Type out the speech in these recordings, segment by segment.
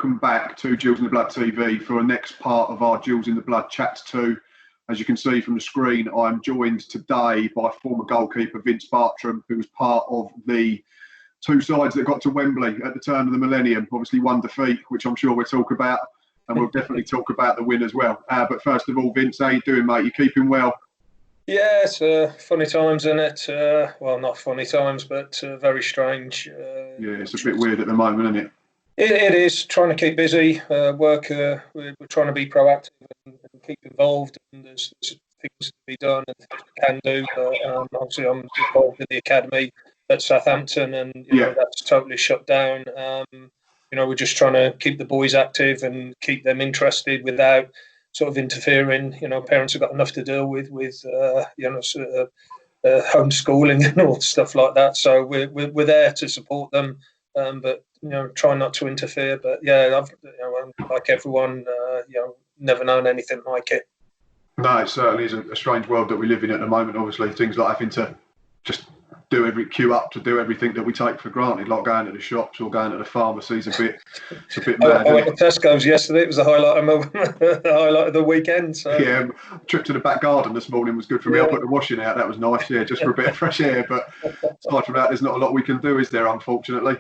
welcome back to Gills in the Blood TV for the next part of our Gills in the Blood Chats 2. As you can see from the screen, I'm joined today by former goalkeeper Vince Bartram, who was part of the two sides that got to Wembley at the turn of the millennium. Obviously one defeat, which I'm sure we'll talk about, and we'll definitely talk about the win as well. But first of all, Vince, how you doing, mate? You keeping well? Yeah, it's funny times, isn't it? Well, not funny times, but very strange. Yeah, it's a bit weird at the moment, isn't it? It is trying to keep busy, work. We're trying to be proactive and keep involved. And there's things to be done and things we can do. But obviously, I'm involved in the academy at Southampton, and you know, that's totally shut down. We're just trying to keep the boys active and keep them interested without sort of interfering. You know, parents have got enough to deal with homeschooling and all stuff like that. So we're there to support them, but try not to interfere. But yeah, I've like everyone, never known anything like it. No, it certainly is a strange world that we live in at the moment. Obviously, things like having to just queue up to do everything that we take for granted, like going to the shops or going to the pharmacies. It's a bit mad. I went to Tesco's yesterday. It was the highlight of the weekend. So. Yeah, trip to the back garden this morning was good for me. I put the washing out. That was nice. Yeah, just for a bit of fresh air. But aside from that, there's not a lot we can do, is there? Unfortunately.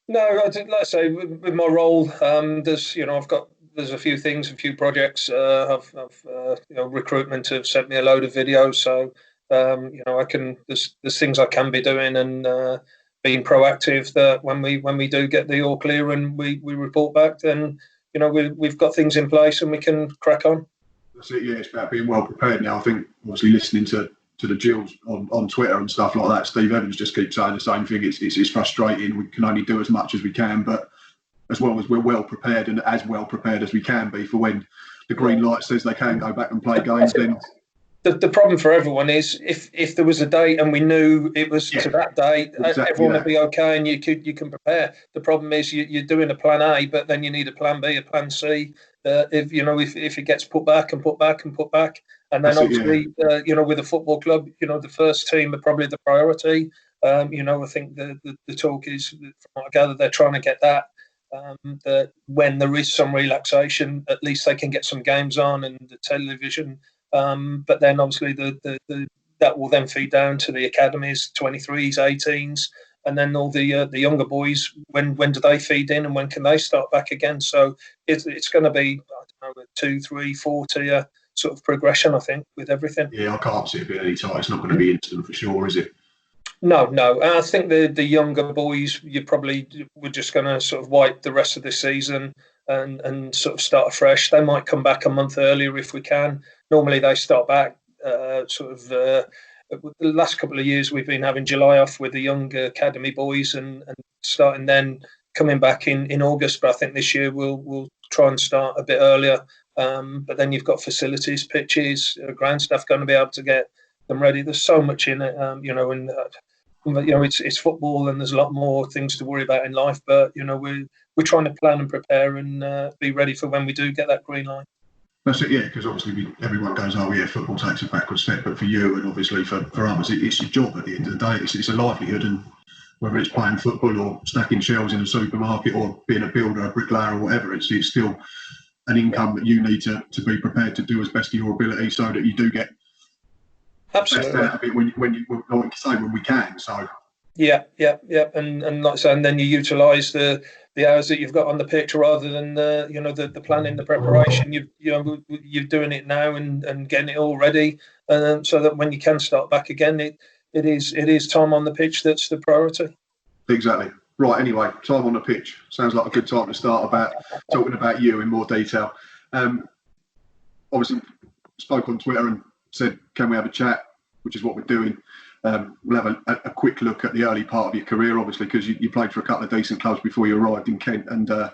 No, like I say, with my role, there's a few things, a few projects. Recruitment have sent me a load of videos, so. There's things I can be doing and being proactive that when we do get the all clear and we report back, then we've got things in place and we can crack on. That's it. Yeah, it's about being well prepared now. I think obviously listening to the Gills on Twitter and stuff like that, Steve Evans just keeps saying the same thing. It's frustrating. We can only do as much as we can, but as long as we're well prepared and as well prepared as we can be for when the green light says they can go back and play games, then. The problem for everyone is if there was a date and we knew it was to that date, exactly, everyone would be okay and you can prepare. The problem is you're doing a plan A, but then you need a plan B, a plan C. If it gets put back and put back and put back, and then obviously with a football club, the first team are probably the priority. I think the talk is, from what I gather, they're trying to get that. That when there is some relaxation, at least they can get some games on and the television. But then obviously that will then feed down to the academies, 23s, 18s, and then all the younger boys. When do they feed in, and when can they start back again? So it's going to be, I don't know, a 2, 3, 4 tier sort of progression, I think, with everything. Yeah, I can't see it being any tight. It's not going to be instant for sure, is it? No. I think the younger boys, we're just going to sort of wipe the rest of the season and sort of start afresh. They might come back a month earlier if we can. Normally they start back the last couple of years we've been having July off with the young academy boys and starting then coming back in August. But I think this year we'll try and start a bit earlier. But then you've got facilities, pitches, ground staff going to be able to get them ready. There's so much in it, it's football and there's a lot more things to worry about in life. But we're trying to plan and prepare and be ready for when we do get that green light. That's it, yeah, because obviously everyone goes, oh yeah, football takes a backward step, but for you and obviously for others, it's your job at the end of the day. It's a livelihood, and whether it's playing football or stacking shelves in a supermarket or being a builder, a bricklayer or whatever, it's still an income that you need to be prepared to do as best of your ability so that you do get absolutely best out of it when we can. So yeah, and like I say, and then you utilise the hours that you've got on the pitch rather than the planning, the preparation. You're doing it now and getting it all ready, so that when you can start back again, it is time on the pitch that's the priority. Exactly. Right. Anyway, time on the pitch sounds like a good time to start about talking about you in more detail. Obviously, spoke on Twitter and said, "Can we have a chat?" Which is what we're doing. We'll have a quick look at the early part of your career, obviously, because you played for a couple of decent clubs before you arrived in Kent. And so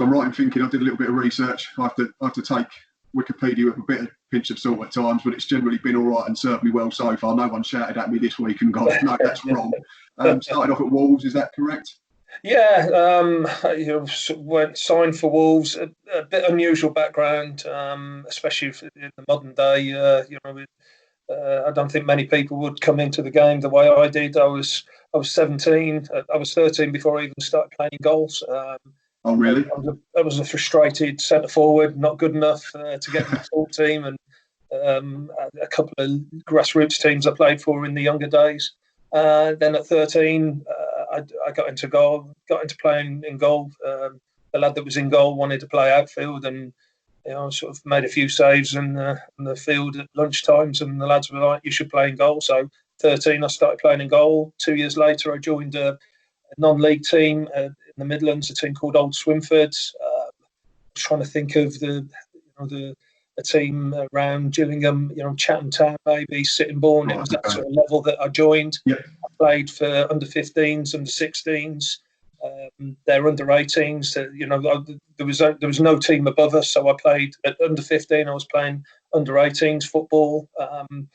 I'm right in thinking I did a little bit of research. I have to take Wikipedia with a bit of pinch of salt at times, but it's generally been all right and served me well so far. No one shouted at me this week and gone, no, that's wrong. Started off at Wolves, is that correct? Yeah, went signed for Wolves. A bit unusual background, especially in the modern day. I don't think many people would come into the game the way I did. I was 17. I was 13 before I even started playing goals. Oh, really? I was a frustrated centre forward, not good enough to get the full team, and a couple of grassroots teams I played for in the younger days. Then at 13, I got into playing in goal. The lad that was in goal wanted to play outfield, and sort of made a few saves in the field at lunch times, and the lads were like, "You should play in goal." So 13, I started playing in goal. 2 years later, I joined a non-league team in the Midlands, a team called Old Swinford. I was trying to think of a team around Gillingham, Chatham Town, maybe Sittingbourne. It was that sort of level that I joined. Yep. I played for under 15s, under 16s. They're under 18s. There was no team above us, so I played at under 15. I was playing under 18s football.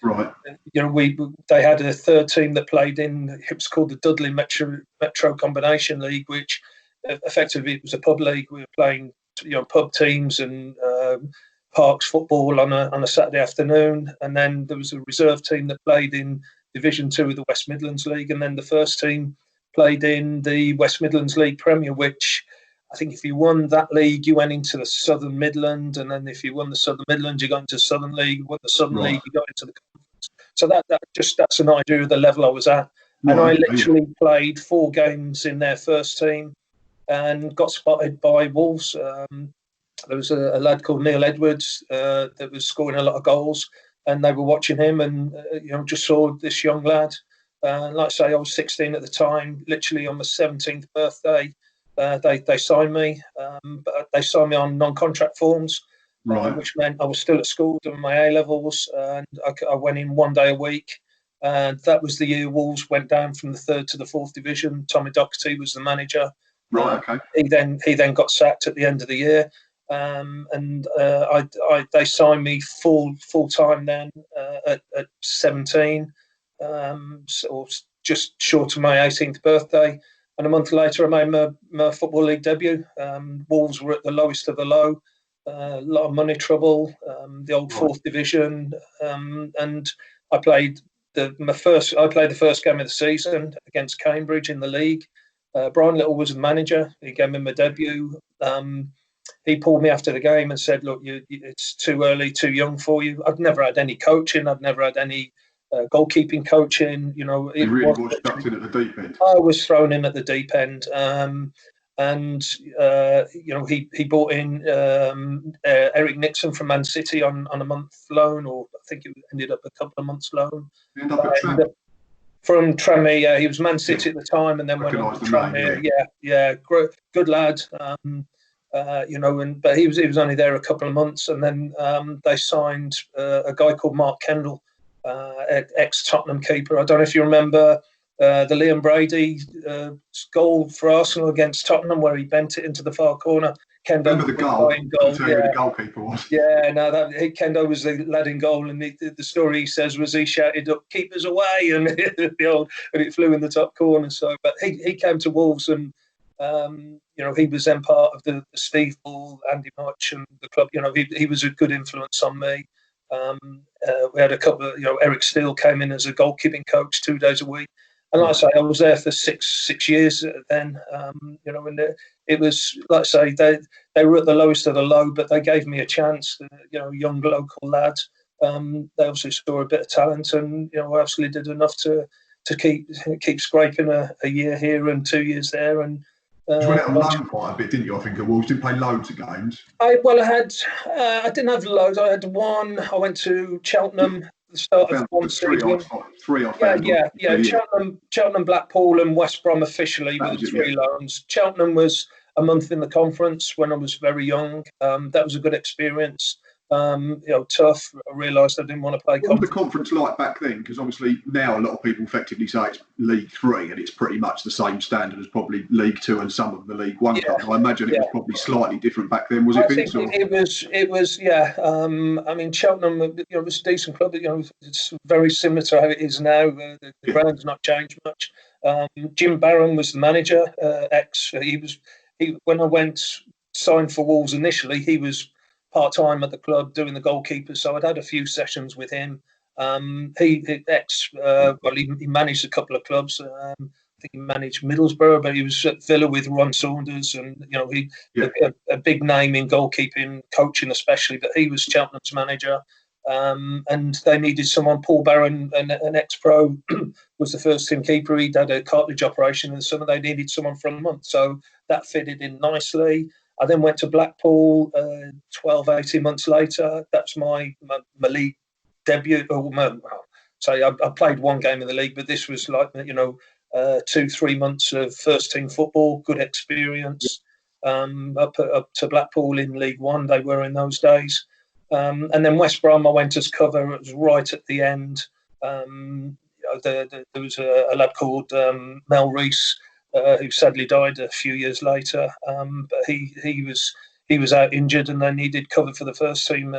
Right. They had a third team that played in. It was called the Dudley Metro Combination League, which effectively it was a pub league. We were playing pub teams and parks football on a Saturday afternoon, and then there was a reserve team that played in Division 2 of the West Midlands League, and then the first team played in the West Midlands League Premier, which I think if you won that league, you went into the Southern Midland, and then if you won the Southern Midland, you got into the Southern League. You won the Southern League, you got into the conference. So that's an idea of the level I was at. And I literally played 4 games in their first team and got spotted by Wolves. There was a lad called Neil Edwards that was scoring a lot of goals, and they were watching him, and just saw this young lad. Like I say, I was 16 at the time. Literally on my 17th birthday, they signed me, but they signed me on non-contract forms, which meant I was still at school doing my A-levels, and I went in 1 day a week. And that was the year Wolves went down from the 3rd to the 4th division. Tommy Docherty was the manager. Right. Okay. He then got sacked at the end of the year. They signed me full time then at 17, or just short of my 18th birthday. And a month later, I made my Football League debut. Wolves were at the lowest of the low, a lot of money trouble, the old 4th division, and I played the first game of the season against Cambridge in the league. Brian Little was the manager. He gave me my debut. He pulled me after the game and said, "Look, it's too early, too young for you." I'd never had any coaching. I'd never had any goalkeeping coaching. You really was stuck in at the deep end. I was thrown in at the deep end, he brought in Eric Nixon from Man City on a month loan, or I think it ended up a couple of months loan. You end up at Tram. From Tranmere, he was Man City at the time, and then went on to Tranmere. Good lad. But he was only there a couple of months, and then they signed a guy called Mark Kendall, ex-Tottenham keeper. I don't know if you remember the Liam Brady goal for Arsenal against Tottenham, where he bent it into the far corner. Kendo remember the goal? The goalkeeper was. Yeah, no, Kendo was the lad in goal, and the story he says was he shouted up "keepers away," and it flew in the top corner. So, but he came to Wolves, and he was then part of the Steve Ball, Andy Much, and the club. He was a good influence on me. We had a couple of, Eric Steele came in as a goalkeeping coach 2 days a week. And like I say, I was there for six years then, and it was, like I say, they were at the lowest of the low, but they gave me a chance, young local lad. They also saw a bit of talent, and, I absolutely did enough to keep scraping a year here and 2 years there. And you went out on loan quite a bit, didn't you? I think at Wolves. Didn't play loads of games. I didn't have loads. I had one. I went to Cheltenham at the start of one season. Three I found. Yeah. Cheltenham, Blackpool, and West Brom officially were the 3 loans. Cheltenham was a month in the conference when I was very young. That was a good experience. Tough. I realised I didn't want to play. What was the conference like back then? Because obviously now a lot of people effectively say it's League 3, and it's pretty much the same standard as probably League 2 and some of the League 1 clubs. I imagine it was probably slightly different back then. Was it, Vince? It was. Yeah. Cheltenham, was a decent club. It's very similar to how it is now. The ground's not changed much. Jim Barron was the manager. When I signed for Wolves initially, he was part-time at the club doing the goalkeeper, so I'd had a few sessions with him. He managed a couple of clubs. I think he managed Middlesbrough, but he was at Villa with Ron Saunders, and a big name in goalkeeping, coaching especially. But he was Cheltenham's manager, and they needed someone. Paul Barron, an ex-pro, was the first team keeper. He'd had a cartilage operation in the summer. They needed someone for a month, so that fitted in nicely. I then went to Blackpool 12, 18 months later. That's my league debut. I played one game in the league, but this was like 2-3 months of first team football, good experience. Up to Blackpool in League One, they were in those days. And then West Brom, I went as cover. It was right at the end. There was a lad called Mel Rees, who sadly died a few years later. But he was out injured, and they needed cover for the first team.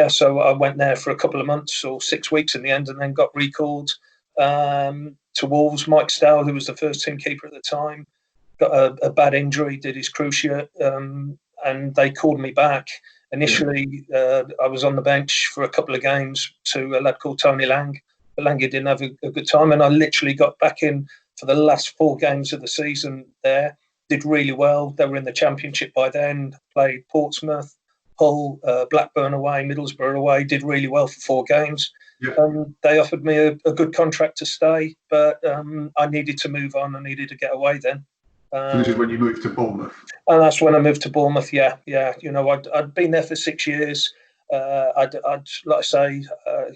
So I went there for a couple of months or 6 weeks in the end, and then got recalled to Wolves. Mike Stow, who was the first team keeper at the time, got a bad injury, did his cruciate, and they called me back. Initially, I was on the bench for a couple of games to a lad called Tony Lang. But Lange didn't have a good time, and I literally got back in for the last 4 games of the season there. Did really well. They were in the Championship by then, played Portsmouth, Hull, Blackburn away, Middlesbrough away, did really well for 4 games. Yeah. They offered me a good contract to stay, but I needed to move on. I needed to get away then. So this is when you moved to Bournemouth? And that's when I moved to Bournemouth, yeah. I'd been there for 6 years. I'd like I say, I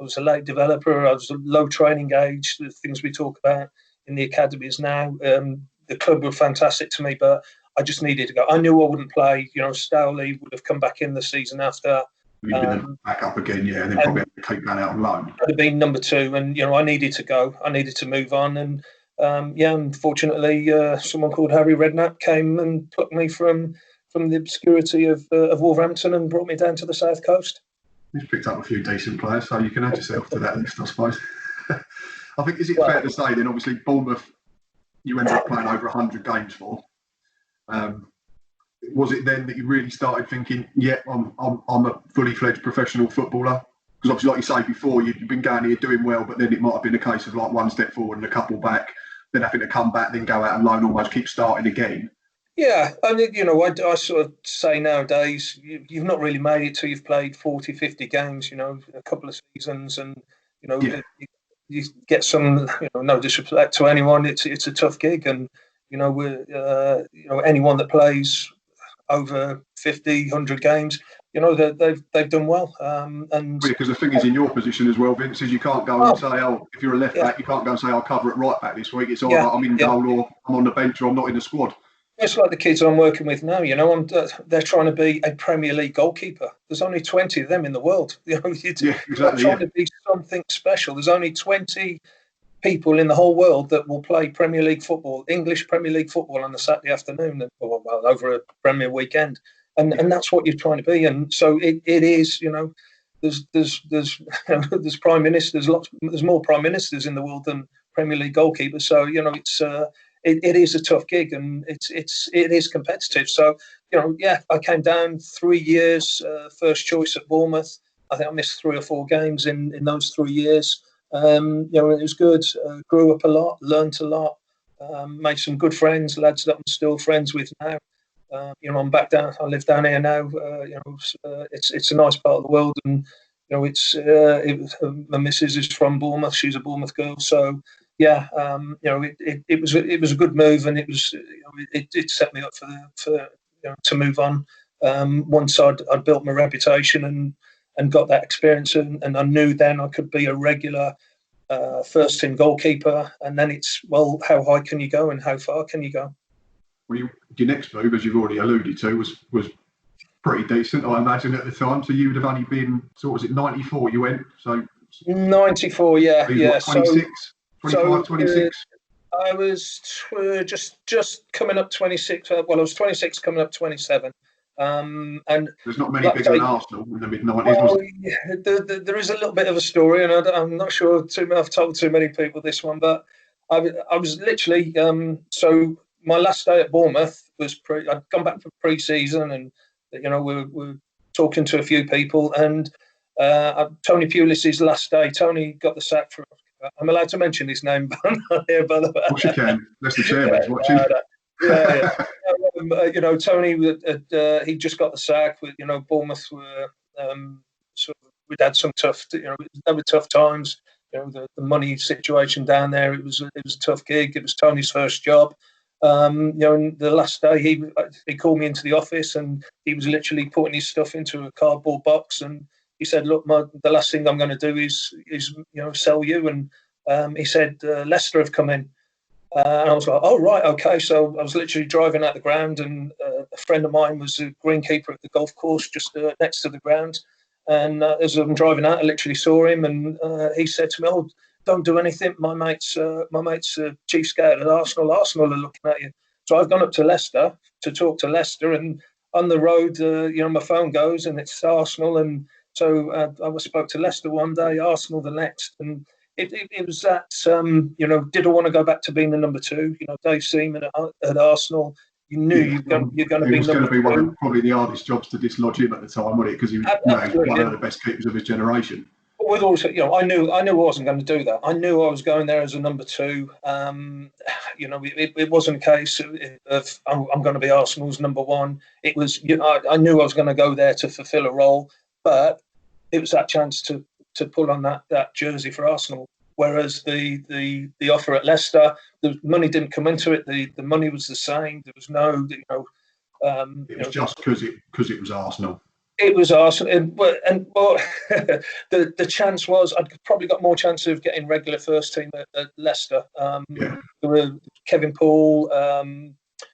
was a late developer. I was a low training age, the things we talk about in the academies now. The club were fantastic to me, but I just needed to go. I knew I wouldn't play. Stowley would have come back in the season after. You'd been back up again, yeah, and then probably had to keep that out on loan. I'd have been number 2, and I needed to go. I needed to move on, and unfortunately, someone called Harry Redknapp came and took me from the obscurity of Wolverhampton and brought me down to the south coast. You've picked up a few decent players, so you can add yourself to that list, I suppose. I think, is it fair to say then, obviously, Bournemouth, you ended up playing over 100 games for. Was it then that you really started thinking, I'm a fully fledged professional footballer? Because obviously, like you say before, you've been going here doing well, but then it might have been a case of like 1 step forward and a couple back, then having to come back, then go out on loan, almost keep starting again. Yeah, I mean, I sort of say nowadays, you've not really made it till you've played 40, 50 games, a couple of seasons, and, you get some, no disrespect to anyone, it's a tough gig, and, anyone that plays over 50, 100 games, they've done well. And because the thing is, in your position as well, Vince, is you can't go and say, if you're a left back, you can't go and say, I'll cover at right back this week. It's all I'm in goal, or I'm on the bench, or I'm not in the squad. It's like the kids I'm working with now. They're trying to be a Premier League goalkeeper. There's only 20 of them in the world. Exactly. They're trying to be something special. There's only 20 people in the whole world that will play Premier League football, English Premier League football, on a Saturday afternoon, or over a Premier weekend, and that's what you're trying to be. And so it is. There's prime ministers. There's more prime ministers in the world than Premier League goalkeepers. So it is a tough gig, and it is competitive. So I came down 3 years, first choice at Bournemouth. I think I missed 3 or 4 games in those 3 years. It was good. Grew up a lot, learnt a lot, made some good friends, lads that I'm still friends with now. I'm back down. I live down here now. It's a nice part of the world, and my missus is from Bournemouth. She's a Bournemouth girl, so. It was a good move, and it set me up for to move on. Once I'd built my reputation and got that experience, and I knew then I could be a regular first team goalkeeper. And then it's, how high can you go and how far can you go? Well, your next move, as you've already alluded to, was pretty decent, I imagine, at the time. So you would have only been, so was it 94 you went? So 94, yeah. 26? 25, 26? I was just coming up 26. I was 26, coming up 27. And there's not many bigger than Arsenal in the mid-90s. There is a little bit of a story, and I'm not sure I've told too many people this one, but I was literally so my last day at Bournemouth was I'd gone back for pre-season, and we're talking to a few people, and Tony Pulis's last day. Tony got the sack for I'm allowed to mention his name here, by the way. Of course you can. That's the chairman's watching. Tony, he just got the sack. Bournemouth were we'd had some tough, there were tough times. The money situation down there. It was a tough gig. It was Tony's first job. And the last day he called me into the office, and he was literally putting his stuff into a cardboard box, and he said, "Look, the last thing I'm going to do is sell you." And he said, "Leicester have come in." And I was like, "Oh, right, okay." So I was literally driving out the ground, and a friend of mine was a greenkeeper at the golf course just next to the ground. And as I'm driving out, I literally saw him, and he said to me, "Oh, don't do anything. My mate's chief scout at Arsenal. Arsenal are looking at you." So I've gone up to Leicester to talk to Leicester, and on the road, my phone goes, and it's Arsenal. And so I spoke to Leicester one day, Arsenal the next, and it was that, did I want to go back to being the number two? Dave Seaman at Arsenal, you knew you're going to be number two. It was going to be one of probably the hardest jobs to dislodge him at the time, wasn't it? Because he was one of the best keepers of his generation. But with also, I knew I wasn't going to do that. I knew I was going there as a number two. It wasn't a case of I'm going to be Arsenal's number one. It was, I knew I was going to go there to fulfil a role, but it was that chance to pull on that jersey for Arsenal. Whereas the offer at Leicester, the money didn't come into it. The money was the same. There was no, it was just because it was Arsenal. It was Arsenal, and the chance was I'd probably got more chance of getting regular first team at Leicester. There were Kevin Poole,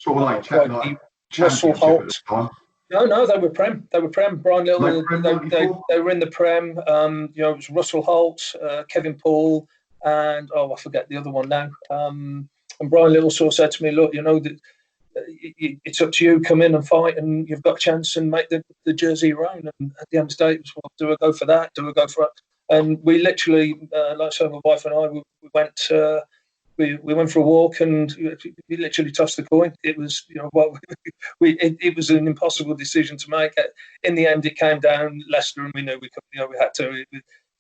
sort of like Russell Holt. No, they were Prem. Brian Little, they were in the Prem. It was Russell Holt, Kevin Poole, and I forget the other one now. And Brian Little sort of said to me, "Look, it's up to you. Come in and fight, and you've got a chance and make the jersey your own." And at the end of the day, it was, well, do I go for that? Do I go for it? And we literally, like I said, my wife and I, we went. We went for a walk, and we literally tossed the coin. It was, it was an impossible decision to make. In the end, it came down Leicester, and we knew we had to.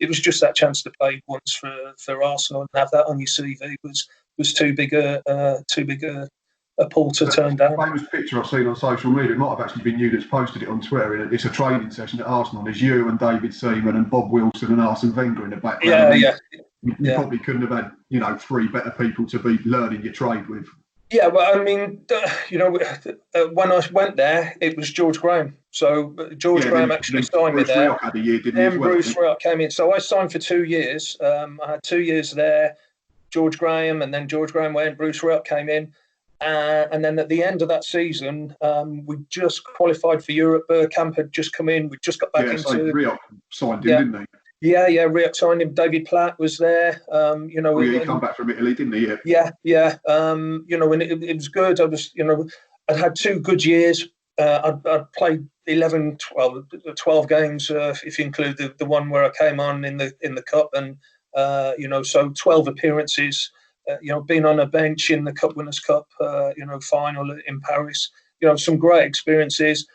It was just that chance to play once for Arsenal and have that on your CV was too big a pull to turn down. The famous picture I've seen on social media, it might have actually been you that's posted it on Twitter. It's a training session at Arsenal. There's you and David Seaman and Bob Wilson and Arsene Wenger in the background. You probably couldn't have had, three better people to be learning your trade with. Yeah, well, I mean, when I went there, it was George Graham. So George Graham actually signed me there. Bruce Rioch had a year, didn't he? Then Bruce Rioch came in. So I signed for 2 years. I had 2 years there, George Graham, and then George Graham went, Bruce Rioch came in. And then at the end of that season, we just qualified for Europe. Camp had just come in. We just got back into. Rioch signed him, didn't he? Yeah, Rioch signed him. David Platt was there. He come back from Italy, didn't he? Yeah. And it was good. I was, I'd had 2 good years. I'd played 12 games, if you include the one where I came on in the cup, and so 12 appearances. Being on a bench in the Cup Winners' Cup, final in Paris. Some great experiences.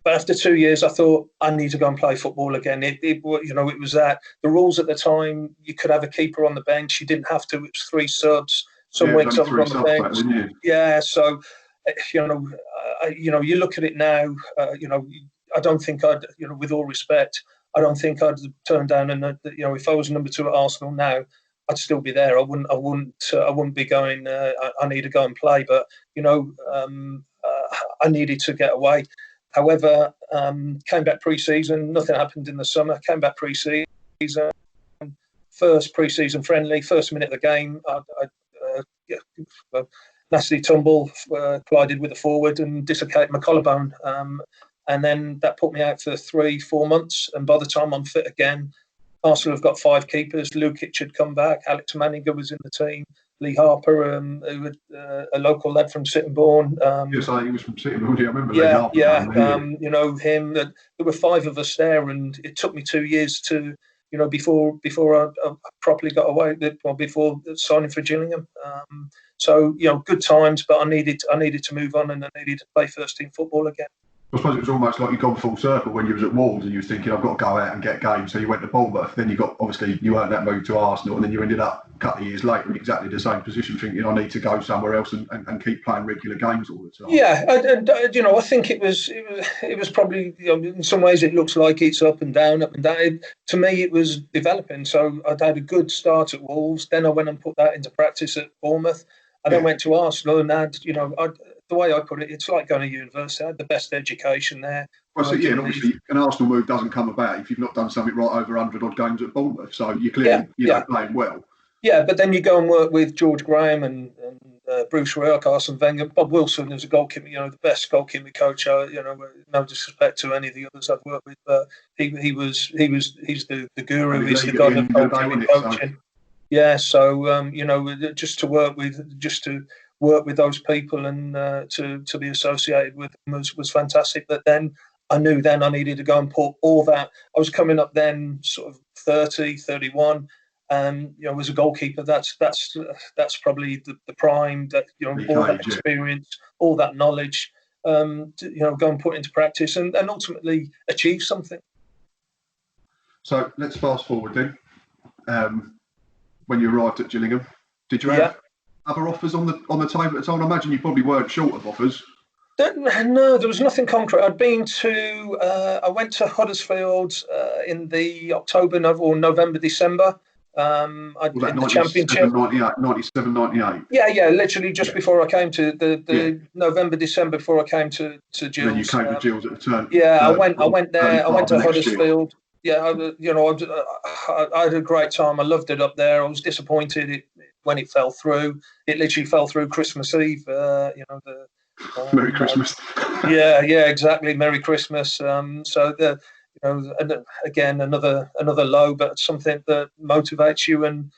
But after 2 years, I thought I need to go and play football again. It was that the rules at the time, you could have a keeper on the bench. You didn't have to. It was 3 subs. Some weeks I was on the bench. Yeah. So, you look at it now. I don't think I'd. With all respect, I don't think I'd turn down. And if I was number 2 at Arsenal now, I'd still be there. I wouldn't be going. I need to go and play. But I needed to get away. However, came back pre-season. Nothing happened in the summer. Came back pre-season. First pre-season friendly. First minute of the game, I nasty tumble, collided with the forward and dislocated my collarbone. And then that put me out for 3-4 months. And by the time I'm fit again, Arsenal have got 5 keepers. Lukic had come back. Alex Manninger was in the team. Lee Harper, a local lad from Sittingbourne. Yes, he was from Sittingbourne. I remember. Him. There were 5 of us there, and it took me 2 years to, before I properly got away. Before signing for Gillingham. So good times, but I needed to move on, and I needed to play first team football again. I suppose it was almost like you'd gone full circle when you was at Wolves and you was thinking, I've got to go out and get games. So you went to Bournemouth, then you earned that move to Arsenal, and then you ended up a couple of years later in exactly the same position, thinking I need to go somewhere else and keep playing regular games all the time. Yeah, I think it was probably, in some ways it looks like it's up and down. To me, it was developing. So I'd had a good start at Wolves, then I went and put that into practice at Bournemouth. I then went to Arsenal and had, the way I put it, it's like going to university. I had the best education there. Well, so, and obviously an Arsenal move doesn't come about if you've not done something right over 100 odd games at Bournemouth. So you're clearly playing well. Yeah, but then you go and work with George Graham and Bruce Rioch, Arsene Wenger, Bob Wilson, who's a goalkeeper, the best goalkeeper coach. No disrespect to any of the others I've worked with, but he's the guru. He's the god of goalkeeping coaching. Yeah, so just to work with those people and to be associated with them was fantastic. But then I knew I needed to go and put all that. I was coming up then sort of 30, 31. As a goalkeeper, that's probably the prime. That all that experience, all that knowledge, go and put into practice and ultimately achieve something. So let's fast forward then. When you arrived at Gillingham, did you have other offers on the table at the time? I imagine you probably weren't short of offers. No, there was nothing concrete. I went to Huddersfield in the November, December. I did the championship. 97, 98. Yeah, literally just before I came to the November, December before I came to Gills. And then you came to Gills at the turn. Yeah, I went there. I went to Huddersfield. Yeah, I had a great time. I loved it up there. I was disappointed when it fell through. It literally fell through Christmas Eve. Merry Christmas. Yeah, exactly. Merry Christmas. Again, another low, but something that motivates you and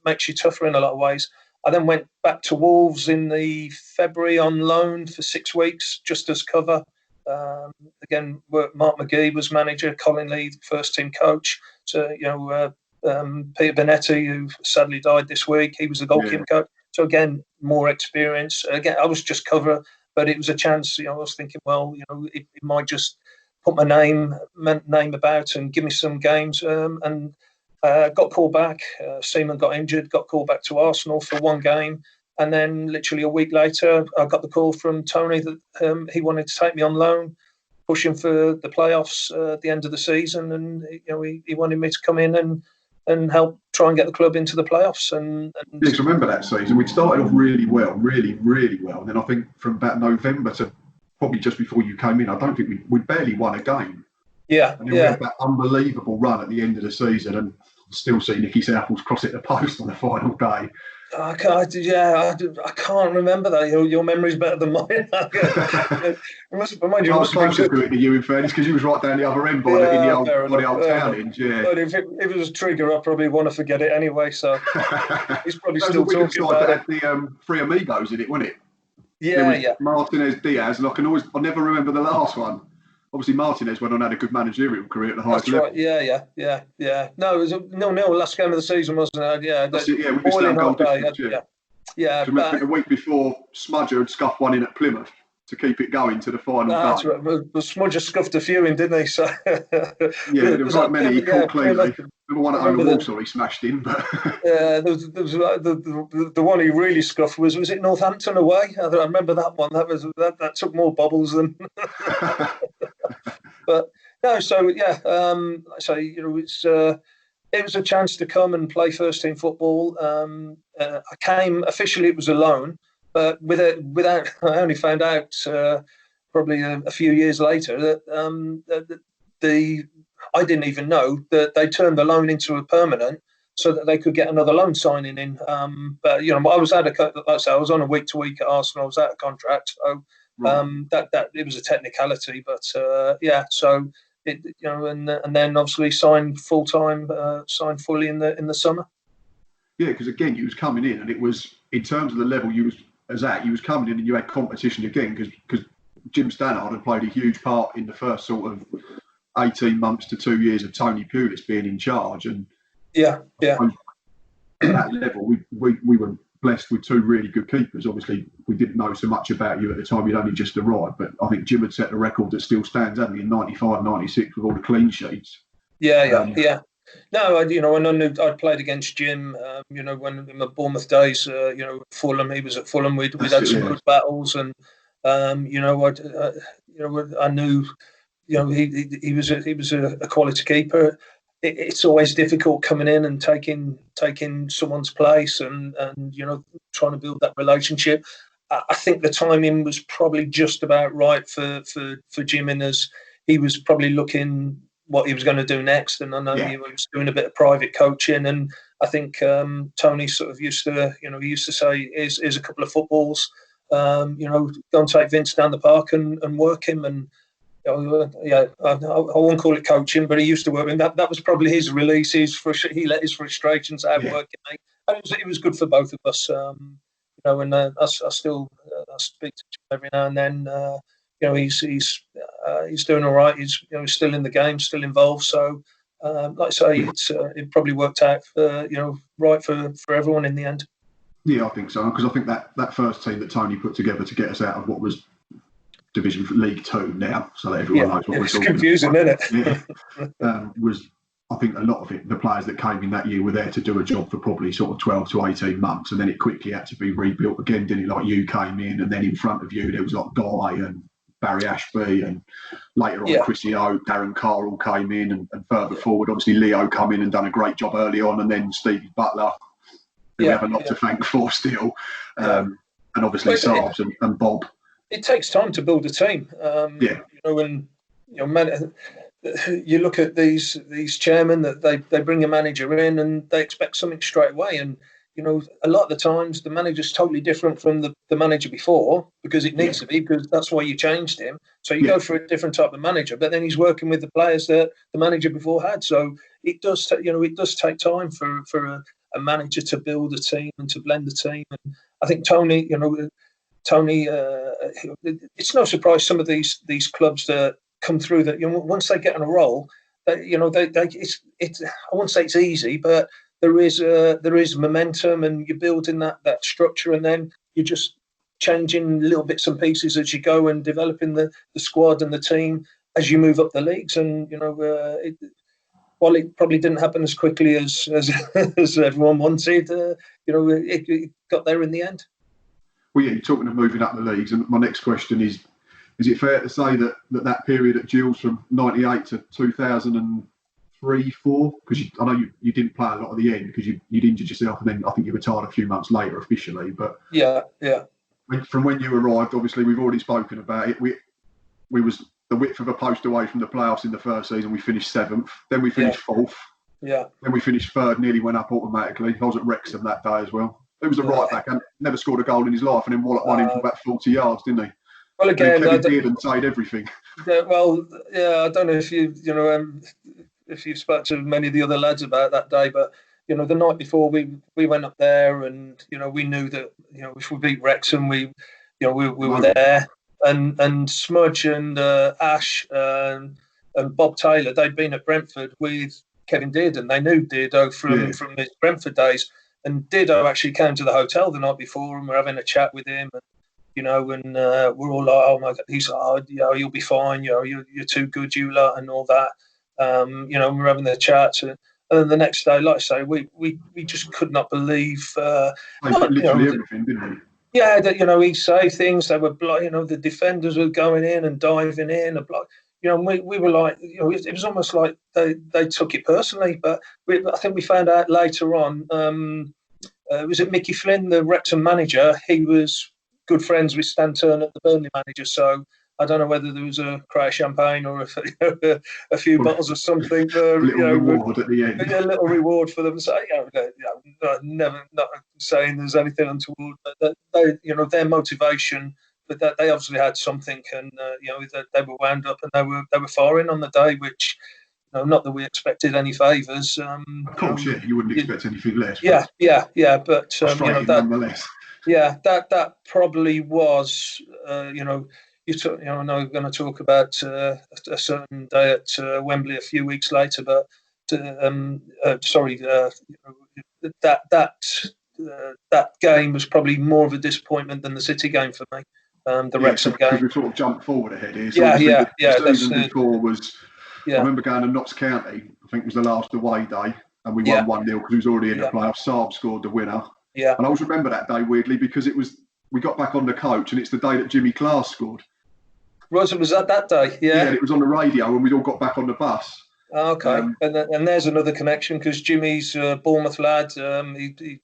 makes you tougher in a lot of ways. I then went back to Wolves in the February on loan for 6 weeks, just as cover. Again, Mark McGee was manager, Colin Lee, first team coach. So Peter Benetti, who sadly died this week, he was the goalkeeper coach. So again, more experience. Again, I was just cover, but it was a chance. I was thinking, well, it might just put my name about and give me some games. And got called back. Seaman got injured, got called back to Arsenal for 1 game. And then literally a week later, I got the call from Tony that he wanted to take me on loan, pushing for the playoffs at the end of the season. And he wanted me to come in and help try and get the club into the playoffs. And yes, remember that season. We'd started off really well, really, really well. And then I think from about November to probably just before you came in, I don't think we barely won a game. Yeah. And then we had that unbelievable run at the end of the season, and still see Nicky Southall's cross at the post on the final day. I can't remember that. Your memory's better than mine. I was closer to it to you, in fairness, because you was right down the other end by the old town end. Yeah. But if it was a trigger, I probably want to forget it anyway. So he's probably still talking about it. The Three Amigos in it, wasn't it? Yeah. Martinez, Diaz, and I never remember the last one. Obviously, Martinez went on and had a good managerial career at the highest level. Right. Yeah. No, it was a 0-0 last game of the season, wasn't it? Yeah. That's it, yeah. We missed that goal difference, yeah. The week before, Smudger had scuffed one in at Plymouth to keep it going to the final day. That's right. But Smudger scuffed a few in, didn't he? So there was like many he caught cleanly. Remember one at Owen Walsall he smashed in, but there was the one he really scuffed was it Northampton away? I remember that one. That took more bobbles than. But no, so it was a chance to come and play first team football. I came officially; it was a loan, but without I only found out probably a few years later that I didn't even know that they turned the loan into a permanent so that they could get another loan signing in. But I was I was on a week to week at Arsenal. I was out of contract, so that it was a technicality. But so it and then obviously signed full time, signed fully in the summer. Yeah, because again, you was coming in, and it was in terms of the level you was coming in, and you had competition again because Jim Stannard had played a huge part in the first sort of 18 months to 2 years of Tony Pulis being in charge, and at that level we were blessed with two really good keepers. Obviously, we didn't know so much about you at the time. You'd only just arrived. But I think Jim had set the record that still stands, hadn't he, in 95, 96 with all the clean sheets. Yeah. No, and I knew I'd played against Jim. When in my Bournemouth days, Fulham, he was at Fulham. We'd had some good battles, and I knew, he was a quality keeper. It's always difficult coming in and taking someone's place, and trying to build that relationship. I think the timing was probably just about right for Jim, in as he was probably looking what he was going to do next, and I know he was doing a bit of private coaching, and I think Tony sort of used to say, "Here's a couple of footballs, go and take Vince down the park and work him." And I won't call it coaching, but he used to work him. That was probably his release. He let his frustrations out working, and it was good for both of us. And I still speak to him every now and then. He's doing all right. He's still in the game, still involved. So, like I say, it probably worked out right for everyone in the end. Yeah, I think so, because I think that first team that Tony put together to get us out of what was Division League 2 now, so that everyone knows what we're talking about. It's confusing, isn't it? Was, I think, a lot of it, the players that came in that year were there to do a job for probably sort of 12 to 18 months, and then it quickly had to be rebuilt again, didn't it? Like, you came in, and then in front of you there was like Guy and Barry Ashby, and later on Chrissy Oak, Darren Carroll came in, and further forward, obviously Leo come in and done a great job early on, and then Stevie Butler, who we have a lot to thank for still, and obviously Saabs and Bob. It takes time to build a team. You look at these chairmen that they bring a manager in and they expect something straight away, and a lot of the times the manager's totally different from the manager before, because it needs to be, because that's why you changed him. So you go for a different type of manager, but then he's working with the players that the manager before had. So it does take time for a manager to build a team and to blend the team. And I think Tony, it's no surprise some of these clubs that come through that once they get on a roll, I won't say it's easy, but there is momentum, and you're building that structure, and then you're just changing little bits and pieces as you go, and developing the squad and the team as you move up the leagues. And while it probably didn't happen as quickly as everyone wanted, it got there in the end. Well, yeah, you're talking of moving up the leagues, and my next question is it fair to say that period at Gills from 98 to 2003-04, because I know you didn't play a lot at the end because you'd injured yourself, and then I think you retired a few months later officially, but from when you arrived, obviously we've already spoken about it, we was the width of a post away from the playoffs in the first season. We finished 7th, then we finished 4th, then we finished 3rd, nearly went up automatically. I was at Wrexham that day as well. It was a right back and never scored a goal in his life, and then Wallop won him for about 40 yards, didn't he? Well, again, Kevin did and said everything. I don't know if if you've spoken to many of the other lads about that day, but the night before we went up there, and we knew that if we beat Wrexham, we were there, and Smudge and Ash and Bob Taylor, they'd been at Brentford with Kevin Did, and they knew Dido from his Brentford days. And Dido actually came to the hotel the night before, and we're having a chat with him, and we're all like, "Oh my God," he's like, "Oh, you'll be fine. You're too good, you lot," and all that. We're having the chat, and then the next day, like I say, we just could not believe. Literally everything, didn't we? Yeah, that he'd say things. They were the defenders were going in and diving in, and we were like, it was almost like they took it personally. But I think we found out later on. Was it Mickey Flynn, the Wrexham manager? He was good friends with Stan Turner, the Burnley manager. So I don't know whether there was a crate of champagne or a few bottles of something. Reward at the end. A little reward for them. So never not saying there's anything untoward, but their motivation. But that they obviously had something, and they were wound up, and they were firing on the day, which not that we expected any favours. Of course, you wouldn't expect anything less. But nonetheless. Yeah, that probably was. I know we're going to talk about a certain day at Wembley a few weeks later, but that that game was probably more of a disappointment than the City game for me. The Wrexham game. Because we sort of jumped forward ahead here. So the season before was. I remember going to Notts County. I think it was the last away day, and we won 1-0 because he was already in the playoffs. Saab scored the winner. Yeah. And I always remember that day weirdly because we got back on the coach, and it's the day that Jimmy Clark scored. Was that day? Yeah. Yeah, it was on the radio when we all got back on the bus. Okay, and there's another connection because Jimmy's Bournemouth lad. He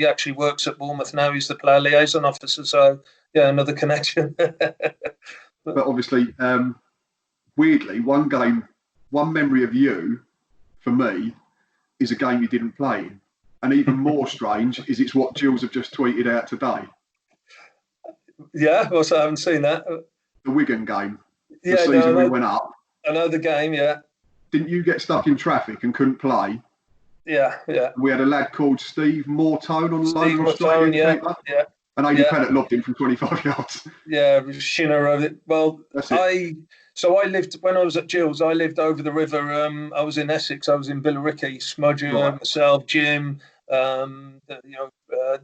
actually works at Bournemouth now. He's the player liaison officer. So yeah, another connection. But obviously, weirdly, one memory of you, for me, is a game you didn't play in. And even more strange is it's what Jules have just tweeted out today. Yeah, I haven't seen that. The Wigan game. The season we went up. I know the game, yeah. Didn't you get stuck in traffic and couldn't play? Yeah. We had a lad called Steve Mortone on Steve Mortone, yeah. And Aidy Pennant lobbed him from 25 yards. Yeah, Shinner over it. Well, I lived, when I was at Gills, I lived over the river. I was in Essex, I was in Billericay, Smudger, myself, Jim. There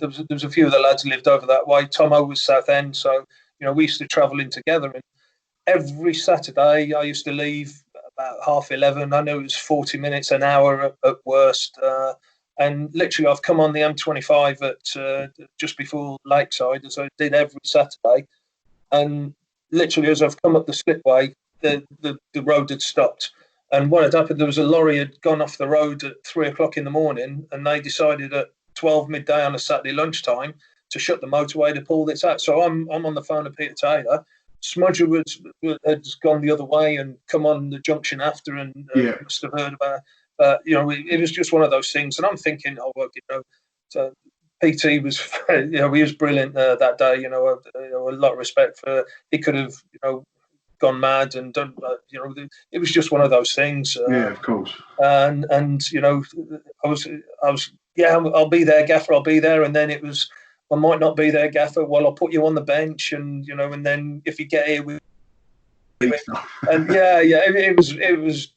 was a few of the lads who lived over that way. Tomo was Southend, so, we used to travel in together. And every Saturday, I used to leave about 11:30. I know it was 40 minutes, an hour at worst. And literally, I've come on the M25 at just before Lakeside, as I did every Saturday. And literally, as I've come up the slipway, the road had stopped. And what had happened, there was a lorry had gone off the road at 3:00 in the morning, and they decided at 12 midday on a Saturday lunchtime to shut the motorway to pull this out. So I'm on the phone to Peter Taylor. Smudger had gone the other way and come on the junction after, and must have heard about it. It was just one of those things. And I'm thinking, so PT was, he was brilliant that day. A lot of respect for. He could have, gone mad and done. It was just one of those things. Of course. And I was, I'll be there, Gaffer. I'll be there. And then it was, I might not be there, Gaffer. Well, I'll put you on the bench, and and then if you get here, we. And it was.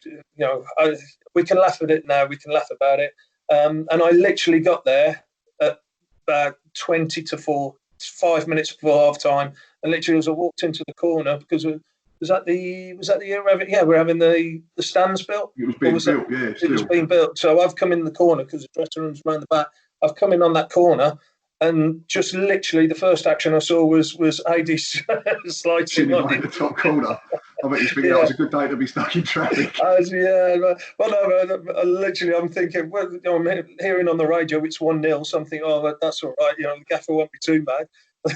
We can laugh at it now. We can laugh about it. And I literally got there at about 20 to 4, 5 minutes before half time. And literally, as I walked into the corner, because was that the year we're having the stands built? It was being built, It was being built. So I've come in the corner because the dressing room's around the back. I've come in on that corner, and just literally the first action I saw was AD sliding on the top corner. I bet you think that was a good day to be stuck in traffic. Literally, I'm thinking, I'm hearing on the radio it's 1-0, something. Oh, that's all right. The Gaffer won't be too bad. I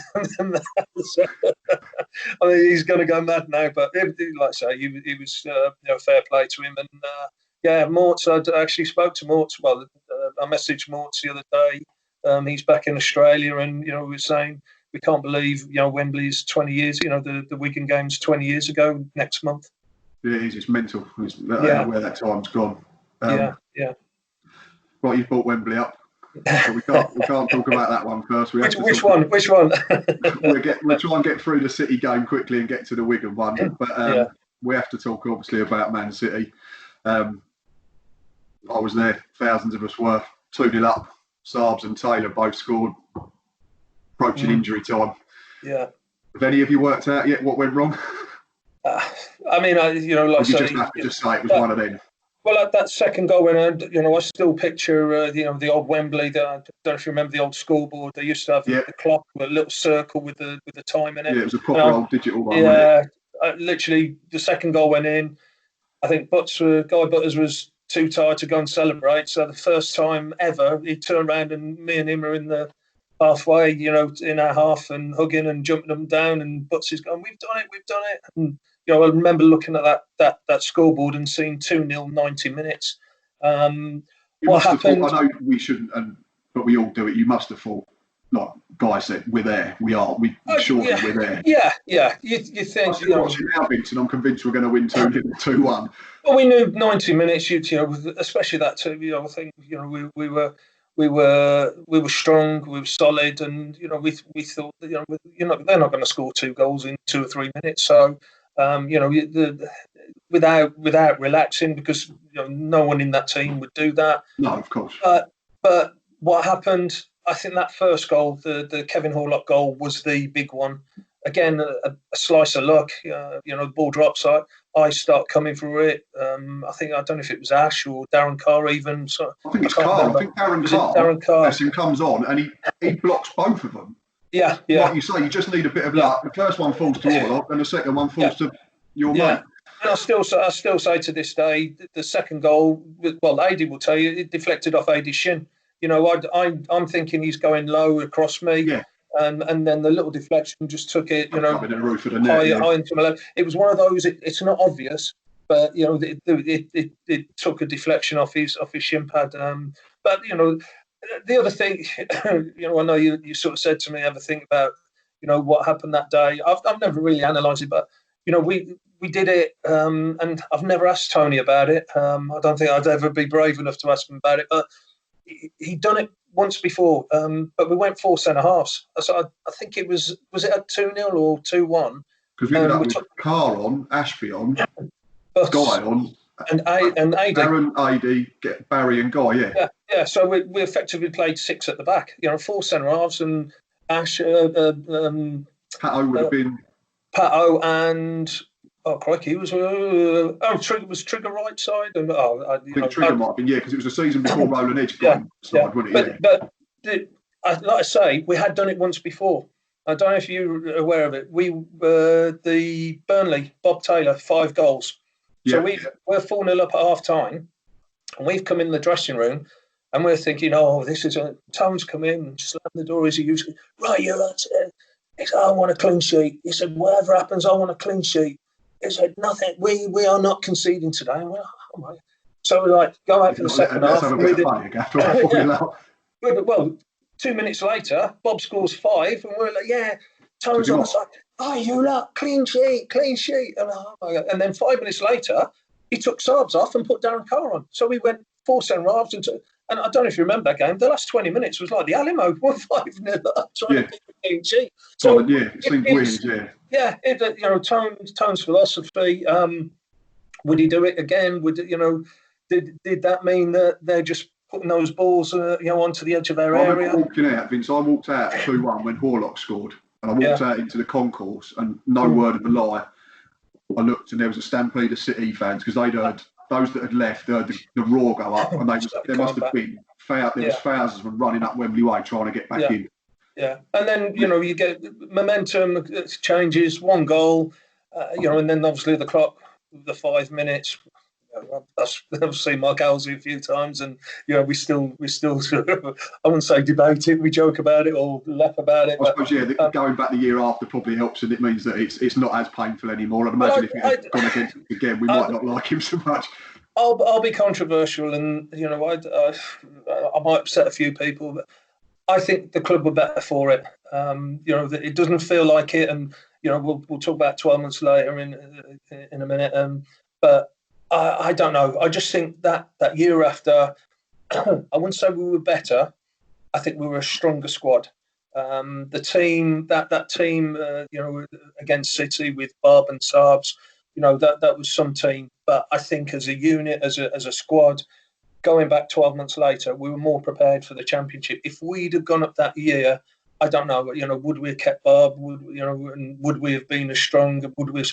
mean, he's going to go mad now, but like I say, he was fair play to him. And Morts, I actually spoke to Morts. Well, I messaged Morts the other day. He's back in Australia, and we were saying we can't believe Wembley's 20 years. The Wigan game's 20 years ago next month. Yeah, it's mental. Where that time's gone. Yeah. Right, you've brought Wembley up. But we can't talk about that one first. Which one? We'll try and get through the City game quickly and get to the Wigan one. But we have to talk obviously about Man City. I was there. Thousands of us were. 2-0 up. Saabs and Taylor both scored. Approaching injury time. Yeah. Have any of you worked out yet what went wrong? I mean, like you just have to just say it was one of them. Well, that second goal went out. I still picture the old Wembley. I don't know if you remember the old scoreboard. They used to have the clock with a little circle with the time in it. Yeah, it was a proper old digital one. Yeah, literally the second goal went in. I think Guy Butters was too tired to go and celebrate. So the first time ever, he turned around and me and him are in the halfway, in our half and hugging and jumping up and down. And Butts is going, we've done it. And I remember looking at that scoreboard and seeing 2-0 90 minutes. What happened? I know we shouldn't, but we all do it. You must have thought, like Guy said, we're there. We are. Surely we're there. Yeah. You think? Watching now, Vincent, I'm convinced we're going to win 2-1. Well, we knew 90 minutes. Especially that too. I think we were strong, we were solid, and we thought that they're not going to score 2 goals in 2 or 3 minutes. So without relaxing, because no one in that team would do that. No, of course. But what happened? I think that first goal, the Kevin Horlock goal, was the big one. Again, a slice of luck. The ball drops. I start coming for it. I don't know if it was Ash or Darren Carr even. So I think it's Carr. I think Darren Carr comes on and he blocks both of them. Yeah. Like you say, you just need a bit of luck. The first one falls to Horlock, and the second one falls to your mate. And I still say to this day, the second goal, well, Adi will tell you, it deflected off Adi's shin. I'm thinking he's going low across me. Yeah. And then the little deflection just took it, in the roof of the net, high into my left. It was one of those. It's not obvious, but it took a deflection off his shin pad. But the other thing, I know you sort of said to me, have a think about, what happened that day. I've never really analysed it, but we did it, and I've never asked Tony about it. I don't think I'd ever be brave enough to ask him about it, but he'd done it once before, but we went 4 centre halves. So I think it was it at 2-0 or 2-1? Because we ended up with Carr on, Ashby on, Guy on, and Adi. Aaron, Adi, get Barry and Guy. Yeah. So we effectively played 6 at the back. 4 centre halves, and Ash, Pato would have been Pato and. Oh, crikey! It was Trigger right side, and I think Trigger might have been because it was a season before Roland Edge wasn't it? But like I say, we had done it once before. I don't know if you're aware of it. We were the Burnley Bob Taylor 5 goals. So we're 4-0 up at half time, and we've come in the dressing room, and we're thinking, this is Tone's come in and slammed the door as he usually. Right, he said, I want a clean sheet. He said, whatever happens, I want a clean sheet. He said, nothing. We are not conceding today. So we go out for the second half. Well, 2 minutes later, Bob scores 5, and we're like, Tone's on the side. You lot, clean sheet. And then 5 minutes later, he took Saabs off and put Darren Carr on. So we went 4 centre halves, and I don't know if you remember that game. The last 20 minutes was like the Alamo, 1-5-0 up, trying to pick a clean sheet. So it seemed weird. Tone's philosophy. Would he do it again? Did that mean that they're just putting those balls, onto the edge of their area? I walked out 2-1 when Horlock scored, and I walked out into the concourse, and no word of a lie. I looked, and there was a stampede of City fans because they'd heard those that had left heard the roar go up, and there must have been thousands of them running up Wembley Way trying to get back in. Yeah, and then you get momentum changes, 1 goal, and then obviously the clock, the 5 minutes. I've seen Mark Halsey a few times, and we still sort of, I wouldn't say debate it, we joke about it or laugh about it. I suppose going back the year after probably helps, and it means that it's not as painful anymore. I'd imagine if he had gone against it again, we might not like him so much. I'll be controversial, and I might upset a few people, but I think the club were better for it. It doesn't feel like it, and we'll talk about 12 months later in a minute. But I don't know. I just think that year after, I wouldn't say we were better. I think we were a stronger squad. The team, that team, against City with Barb and Saabs, that was some team. But I think as a unit, as a squad, going back 12 months later, we were more prepared for the Championship. If we'd have gone up that year, I don't know. Would we have kept Barb? Would we have been as strong? Would we?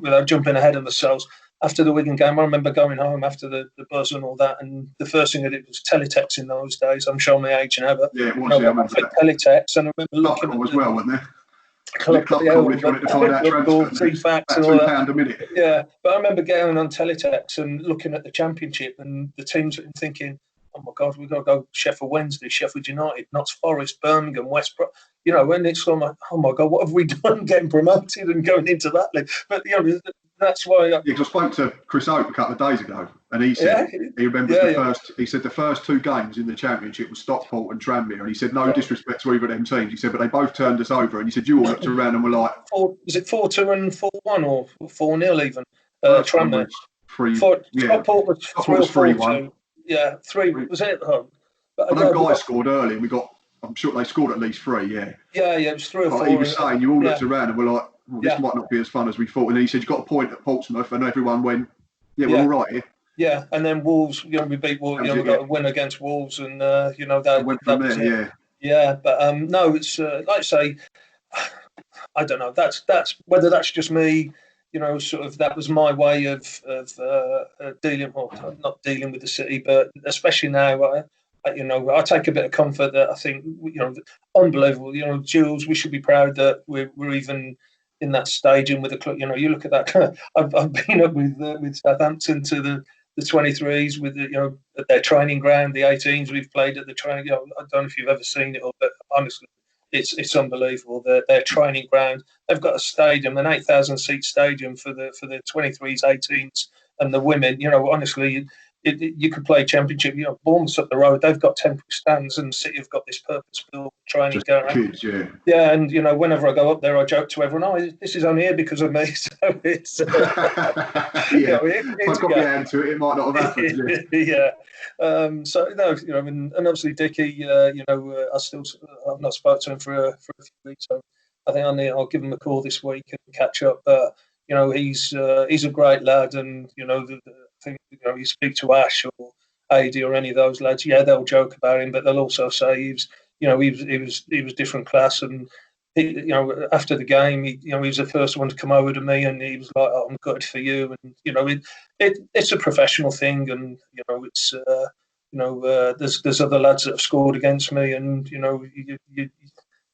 Without jumping ahead of ourselves, after the Wigan game, I remember going home after the buzz and all that, and the first thing I did was teletext in those days. I'm showing my age and ever. Yeah, it was. I remember teletext, and I remember looking at as well, wasn't there? Club call if you wanted to find out transfer. And all that. £2 a minute. Yeah, but I remember going on teletext and looking at the Championship and the teams and thinking, oh my God, we've got to go Sheffield Wednesday, Sheffield United, Notts Forest, Birmingham, West Brom. When it's like, oh my God, what have we done getting promoted and going into that league? But that's why. Because I spoke to Chris Oak a couple of days ago, and he said he remembers first. He said the first 2 games in the Championship was Stockport and Tranmere, and he said no disrespect to either of them teams. He said, but they both turned us over, and he said you all looked around and were like, was it 4-2 and 4-1 or 4-0 even? Tranmere. Stockport was 3-1. Yeah, 3 was it? But I know guys scored early, and I'm sure they scored at least 3. Yeah, it was 3 or 4. He was saying you all looked around and were like, well, this might not be as fun as we thought. And then he said you got a point at Portsmouth, and everyone went, we're all right here. Yeah, and then Wolves, we beat Wolves, we got a win against Wolves, and that went from there. Yeah. Yeah, but no, it's like I say, I don't know. That's whether that's just me, sort of that was my way of dealing, well, not dealing with the city, but especially now, I take a bit of comfort that I think, unbelievable. Jules, we should be proud that we're even in that stadium with the club. You look at that. I've been up with Southampton to the 23s with at their training ground, the 18s. We've played at the training. I don't know if you've ever seen it, but honestly, it's unbelievable. Their training ground. They've got a stadium, an 8,000 seat stadium for the 23s, 18s, and the women. Honestly, you could play championship. Bournemouth's up the road. They've got temporary stands, and City have got this purpose-built training ground. Kids, yeah. Yeah, and whenever I go up there, I joke to everyone, "Oh, this is only here because of me." So it's yeah. If I got my hand to it, it might not have happened. Yeah. So no, and obviously Dickie, I've not spoken to him for a few weeks, so I think I'll give him a call this week and catch up. But he's a great lad, and I think you speak to Ash or AD or any of those lads, yeah, they'll joke about him, but they'll also say he was different class. And after the game, he was the first one to come over to me, and he was like, "Oh, I'm good for you." And it's a professional thing, and it's there's other lads that have scored against me, and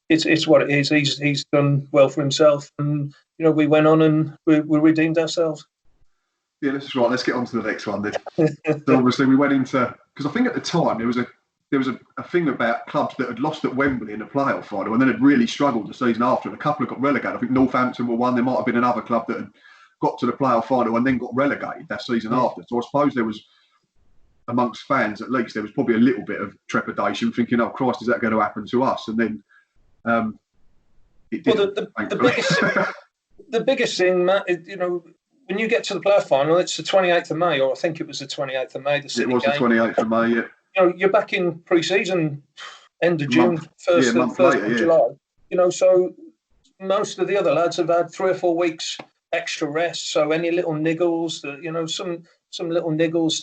it's what it is. He's done well for himself, and we went on and we redeemed ourselves. Yeah, this is right. Let's get on to the next one then. So obviously we went into, because I think at the time there was a thing about clubs that had lost at Wembley in the playoff final and then had really struggled the season after, and a couple had got relegated. I think Northampton were one. There might have been another club that had got to the playoff final and then got relegated that season after. So I suppose there was, amongst fans at least, there was probably a little bit of trepidation, thinking, "Oh Christ, is that going to happen to us?" And then it did. Well, the biggest thing, Matt, when you get to the playoff final, it's the 28th of May, or I think it was the 28th of May. It was the 28th of May, yeah. You're back in pre-season, end of June, first of July. So most of the other lads have had 3 or 4 weeks extra rest. So any little niggles, some little niggles,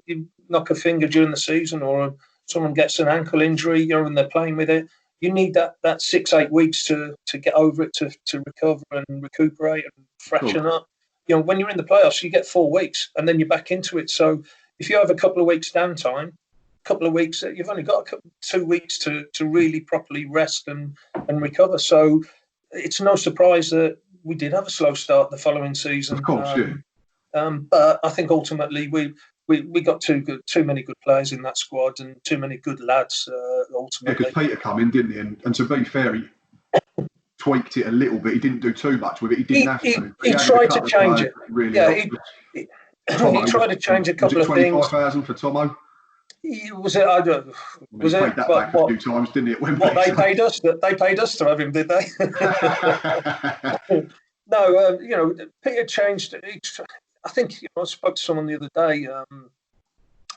you knock a finger during the season, or someone gets an ankle injury, and they're playing with it. You need that 6-8 weeks to get over it, to recover and recuperate and freshen up. When you're in the playoffs, you get 4 weeks and then you're back into it. So if you have a couple of weeks downtime, you've only got 2 weeks to really properly rest and recover. So it's no surprise that we did have a slow start the following season. Of course, but I think ultimately we got too many good players in that squad and too many good lads. Ultimately, because Peter come in, didn't he? And to be fair, he tweaked it a little bit. He didn't do too much with it. He didn't have to. He tried to change it. Really, he tried to change a couple of things. 25,000 for Tomo. Was it? I don't. Was it? Played that back a few times, didn't he? At Wembley. What they paid us? They paid us to have him, did they? No, Peter changed. I think I spoke to someone the other day,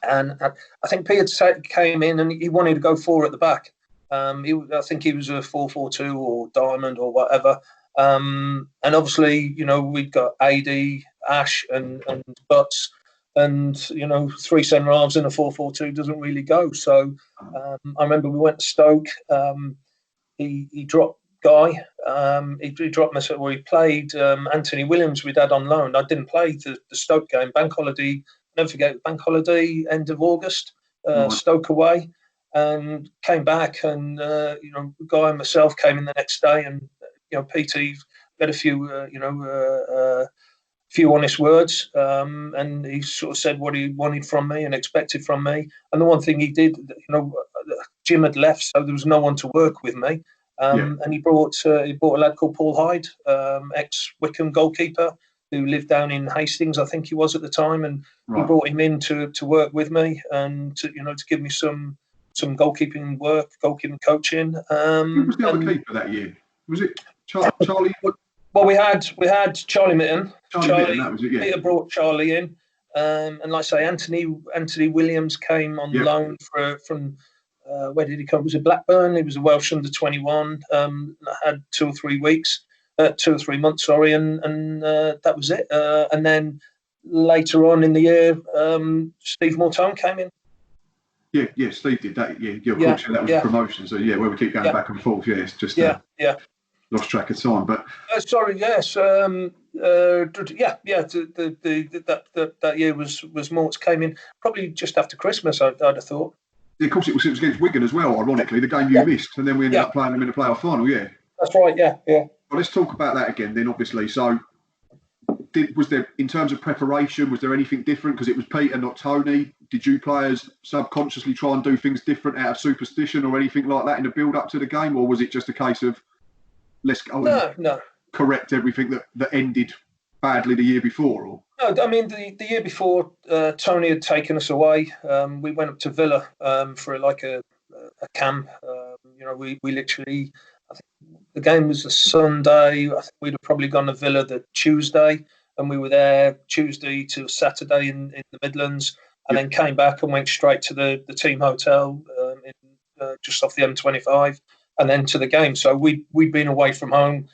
and I think Peter came in and he wanted to go 4 at the back. I think he was a 4-4-2 or diamond or whatever. And obviously, we've got AD, Ash, and Butts, and 3 centre halves in a 4-4-2 doesn't really go. So I remember we went to Stoke. He dropped Guy. He dropped myself. Well, he played Anthony Williams. We'd had on loan. I didn't play the Stoke game. Bank holiday. Never forget Bank holiday. End of August. Stoke away. And came back, and Guy and myself came in the next day, and PT had a few honest words, and he sort of said what he wanted from me and expected from me. And the one thing he did, Jim had left, so there was no one to work with me, and he brought a lad called Paul Hyde, ex-Wycombe goalkeeper, who lived down in Hastings, I think he was at the time, and he brought him in to work with me and to give me some goalkeeping work, goalkeeping coaching. Who was the other keeper that year? Was it Charlie? Well, we had Charlie Mitten. Charlie Mitten, that was it, yeah. Peter brought Charlie in. And like I say, Anthony Williams came on loan from where did he come? Was it Blackburn? He was a Welsh under 21. Had 2 or 3 weeks, 2 or 3 months, sorry, and that was it. And then later on in the year, Steve Mortone came in. Yeah, Steve did that. Yeah, of course, that was a promotion. So yeah, where we keep going back and forth. Yeah, it's just lost track of time. But sorry, yes, that year was Morts came in probably just after Christmas. I'd have thought. Yeah, of course, it was against Wigan as well. Ironically, the game you missed, and then we ended up playing them in the playoff final. Yeah, that's right. Yeah. Well, let's talk about that again. Then, obviously, so. Was there, in terms of preparation, was there anything different? Because it was Peter, not Tony. Did you players subconsciously try and do things different out of superstition or anything like that in the build-up to the game? Or was it just a case of, let's go and correct everything that ended badly the year before? Or? No, I mean, the year before, Tony had taken us away. We went up to Villa for a camp. We literally, I think the game was a Sunday. I think we'd have probably gone to Villa the Tuesday. And we were there Tuesday to Saturday in the Midlands, and then came back and went straight to the team hotel just off the M25, and then to the game. So we'd been away from home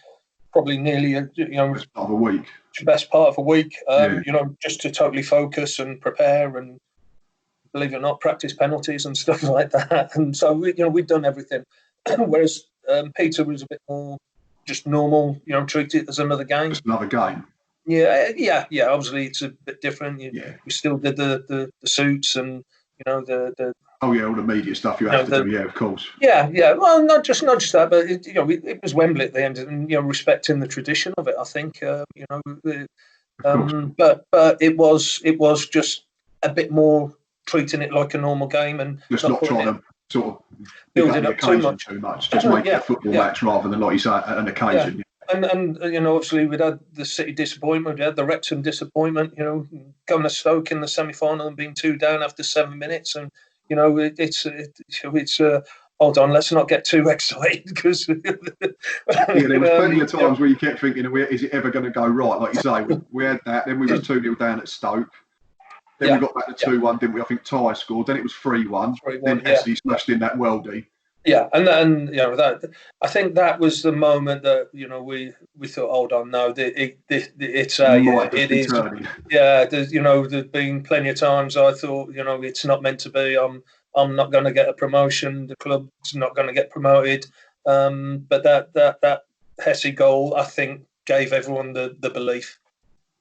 probably nearly best part of a week. Best part of a week, just to totally focus and prepare and, believe it or not, practice penalties and stuff like that. And so we'd done everything, whereas Peter was a bit more just normal. Treat it as another game. Just another game. Yeah. Obviously, it's a bit different. We still did the suits and all the all the media stuff you have to do. Yeah, of course. Yeah. Well, not just that, but it was Wembley at the end, and respecting the tradition of it. I think but it was just a bit more treating it like a normal game and just not trying to sort of build it up too much. Just make it a football match rather than, like you say, an occasion. Yeah. And obviously we'd had the City disappointment, we had the Wrexham disappointment, going to Stoke in the semi-final and being 2 down after 7 minutes, and it's hold on, let's not get too excited because there was plenty of times where you kept thinking, is it ever going to go right? Like you say, we had that, then we was 2-0 down at Stoke. Then we got back to 2-1, didn't we? I think Ty scored. Then it was 3-1. Then Essie smashed in that worldie. Yeah, and that I think that was the moment that we thought, hold on, no, it is. Yeah, there's been plenty of times I thought, it's not meant to be. I'm not going to get a promotion. The club's not going to get promoted. But that Hesse goal, I think, gave everyone the belief.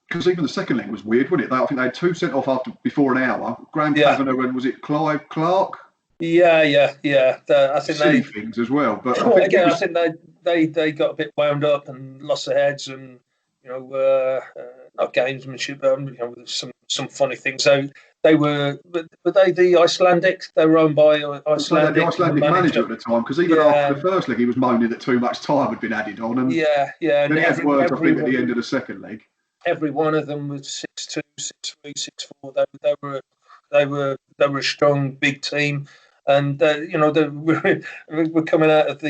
Because even the second leg was weird, wasn't it? I think they had 2 sent off before an hour. Graham Kavanagh and was it Clive Clark? Yeah. I think silly things as well. But I think they got a bit wound up and lost their heads, and not gamesmanship, but some funny things. So they were the Icelandic. They were owned by Icelandic. The Icelandic manager at the time, because even after the first leg, he was moaning that too much time had been added on, and then he had words, I think, at the end of the second leg. Every one of them was 6'2", 6'3", 6'4". They were a strong, big team. And we're coming out of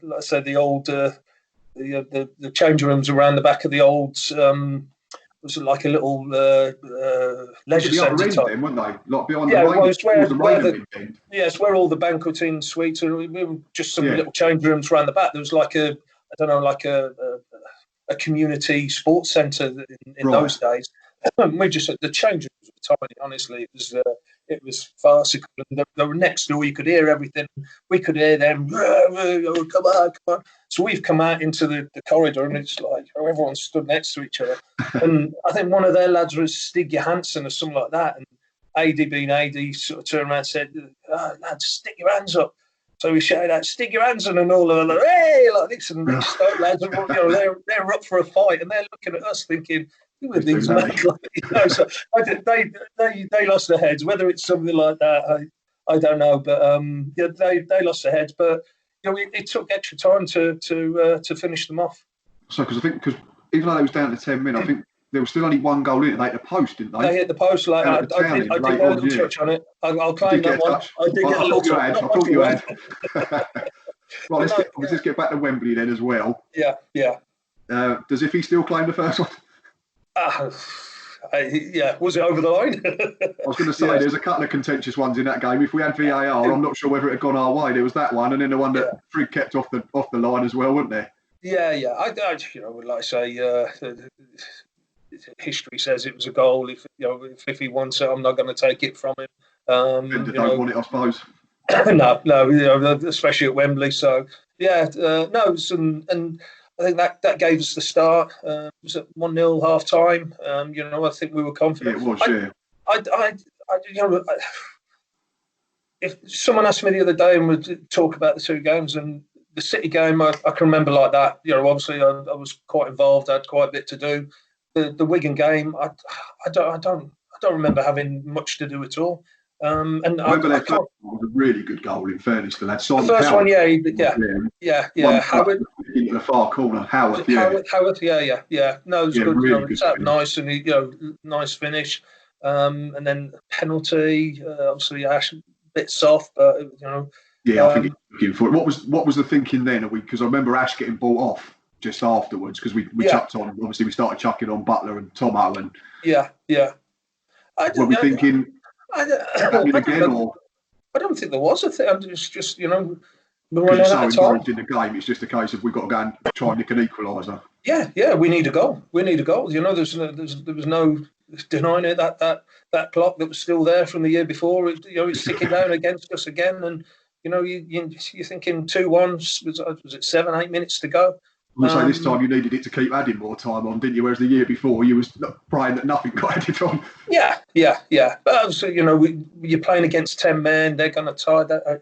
let's say the old the change rooms around the back of the old was like a little leisure centre type. Then, weren't they? Like behind it's where all the banqueting suites and we were just some little change rooms around the back. There was like a community sports centre in those days. We just the change rooms were tiny. Honestly, it was farcical, and they were next door. You could hear everything. We could hear them. Come on! So we've come out into the corridor, and it's like everyone stood next to each other. And I think one of their lads was Stig Johansson or something like that. And AD being AD, sort of turned around and said, "Lads, stick your hands up." So we shouted out, "Stick your hands up," and all of them, like, "Hey!" like this, and these Stoke lads, they're up for a fight, and they're looking at us thinking, who are these men? So they lost their heads. Whether it's something like that, I don't know. But they lost their heads. But it took extra time to finish them off. So because even though it was down to 10 men, I think there was still only one goal in it. They hit the post, didn't they? They hit the post. Like I did get a little touch on it. I'll claim that one. I did get a little touch. I thought you had. Right, let's get back to Wembley then as well. Yeah. Does Iffy still claim the first one? Was it over the line? I was going to say, there's a couple of contentious ones in that game. If we had VAR, I'm not sure whether it had gone our way. There was that one, and then the one that Frigg kept off the line as well, wasn't there? Yeah. I like I say, history says it was a goal. If he wants it, I'm not going to take it from him. Don't want it, I suppose. no, especially at Wembley. So yeah, no, and I think that gave us the start. It was at 1-0 half time. I think we were confident. Yeah, it was. If someone asked me the other day and would talk about the two games, and the City game, I can remember like that. Obviously I was quite involved. I had quite a bit to do. The Wigan game, I don't remember having much to do at all. And I was a really good goal. In fairness to that, the first one, yeah. Howard into the far corner. Howard, yeah. No, it was good. Really good finish. Nice and nice finish. And then penalty. Obviously, Ash a bit soft, but Yeah, I think he's looking for it. What was the thinking then? Because I remember Ash getting bought off just afterwards because we chucked on. Obviously, we started chucking on Butler and Tomo and yeah. Were we thinking again, or I don't think there was a thing. It's just we're running out of time in the game. It's just a case of we've got to go and try and nick an equaliser. Yeah. We need a goal. There was no denying it. That clock that was still there from the year before. It's ticking down against us again, and you're thinking 2-1. Was it 7-8 minutes to go? I say this time you needed it to keep adding more time on, didn't you? Whereas the year before you was praying that nothing got added on. Yeah. But obviously, you're playing against 10 men. They're going to tie that. I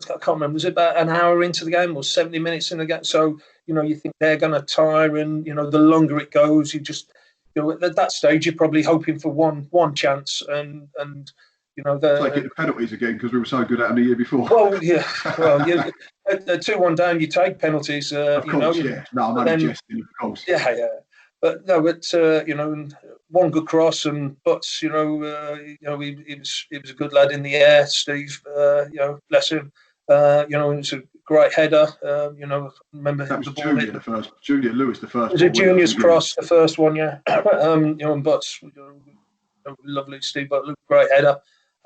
can't remember. Was it about an hour into the game or 70 minutes in the game? So you think they're going to tire, and the longer it goes, you just at that stage you're probably hoping for one chance, and take it to penalties again because we were so good at them the year before. Well, yeah. At 2-1 down, you take penalties. Of course, yeah. No, I'm only jesting, of course. Yeah. But no, one good cross, and Butts, he was a good lad in the air. Steve, bless him. It was a great header. Remember that was Julian Lewis, the first. It was a junior's cross, the first one, yeah. And Butts, lovely Steve Butts, great header.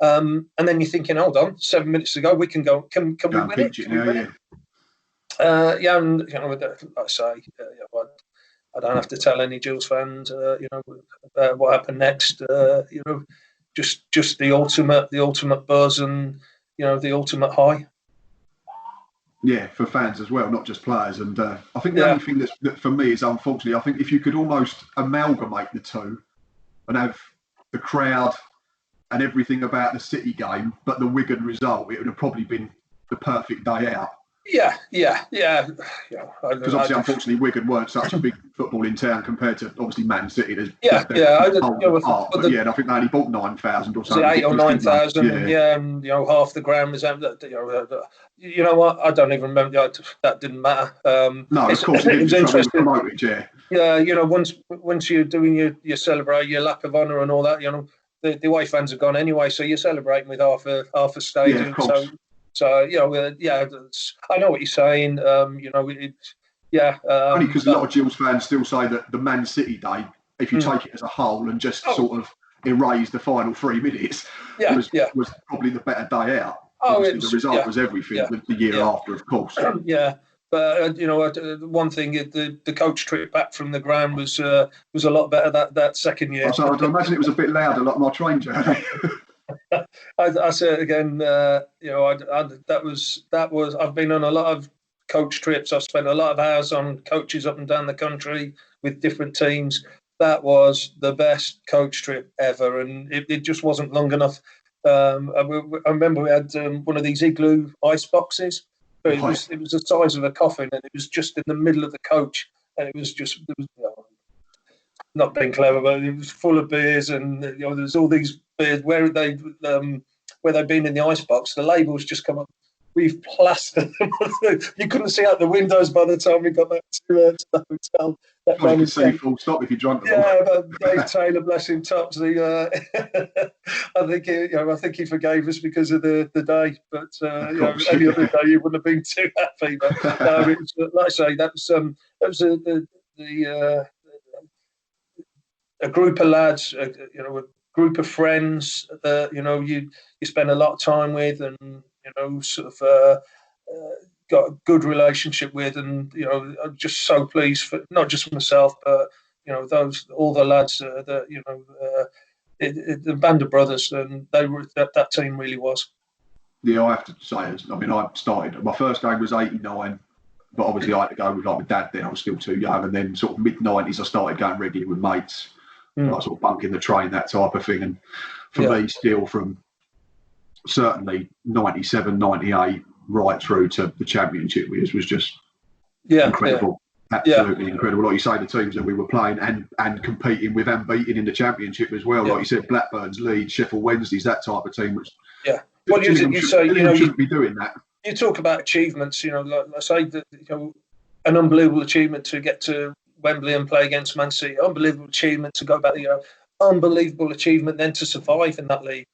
And then you're thinking, hold on, 7 minutes to go, we can go. Can we win it? And like I say, I don't have to tell any Gills fans, about what happened next. Just the ultimate buzz, and the ultimate high. Yeah, for fans as well, not just players. And I think the only thing that for me is, unfortunately, I think if you could almost amalgamate the two and have the crowd and everything about the City game, but the Wigan result, it would have probably been the perfect day out. Yeah. Because obviously, unfortunately, Wigan weren't such a big footballing town compared to obviously Man City. I think they only bought 9,000 or something. 8,000 or 9,000, and half the ground was empty. You know what? I don't even remember. That didn't matter. No, of course it was interesting. Yeah, once you're doing your celebrate, your lap of honour and all that, the away fans are gone anyway, so you're celebrating with half a stadium. Yeah, of course. So I know what you're saying. Only because a lot of Gills fans still say that the Man City day, if you take it as a whole and just sort of erase the final 3 minutes, was probably the better day out. The result was everything. The year after, of course. But one thing, the coach trip back from the ground was a lot better that second year. So I'd imagine it was a bit louder, like my train journey. I say it again. That was. I've been on a lot of coach trips. I've spent a lot of hours on coaches up and down the country with different teams. That was the best coach trip ever, and it just wasn't long enough. I remember we had one of these igloo ice boxes. But it was the size of a coffin, and it was just in the middle of the coach, and it was not being clever, but it was full of beers, and there's all these beers where they've been in the ice box. The labels just come up. We've plastered them. You couldn't see out the windows by the time we got back to the hotel. You could see full stop if you drank them. Yeah, but Dave Taylor, bless him, tops the. I think he forgave us because of the day, but any other day he wouldn't have been too happy. But it was, like I say, that was a group of lads, a group of friends that you spend a lot of time with, and got a good relationship with, and I'm just so pleased for not just for myself, but all the lads, the band of brothers, and they were that team really was. Yeah, I have to say, I started. My first game was '89, but obviously I had to go with my dad. Then I was still too young, and then sort of mid-90s, I started going regularly with mates, like sort of bunking the train, that type of thing. And for me, still from certainly '97, '98, right through to the championship, which was just incredible. Absolutely incredible. Like you say, the teams that we were playing and competing with and beating in the championship as well. Like you said, Blackburns, Leeds, Sheffield Wednesdays, that type of team. Which well, you say shouldn't be doing that. You talk about achievements. Like I say that an unbelievable achievement to get to Wembley and play against Man City. Unbelievable achievement to go back. Unbelievable achievement then to survive in that league.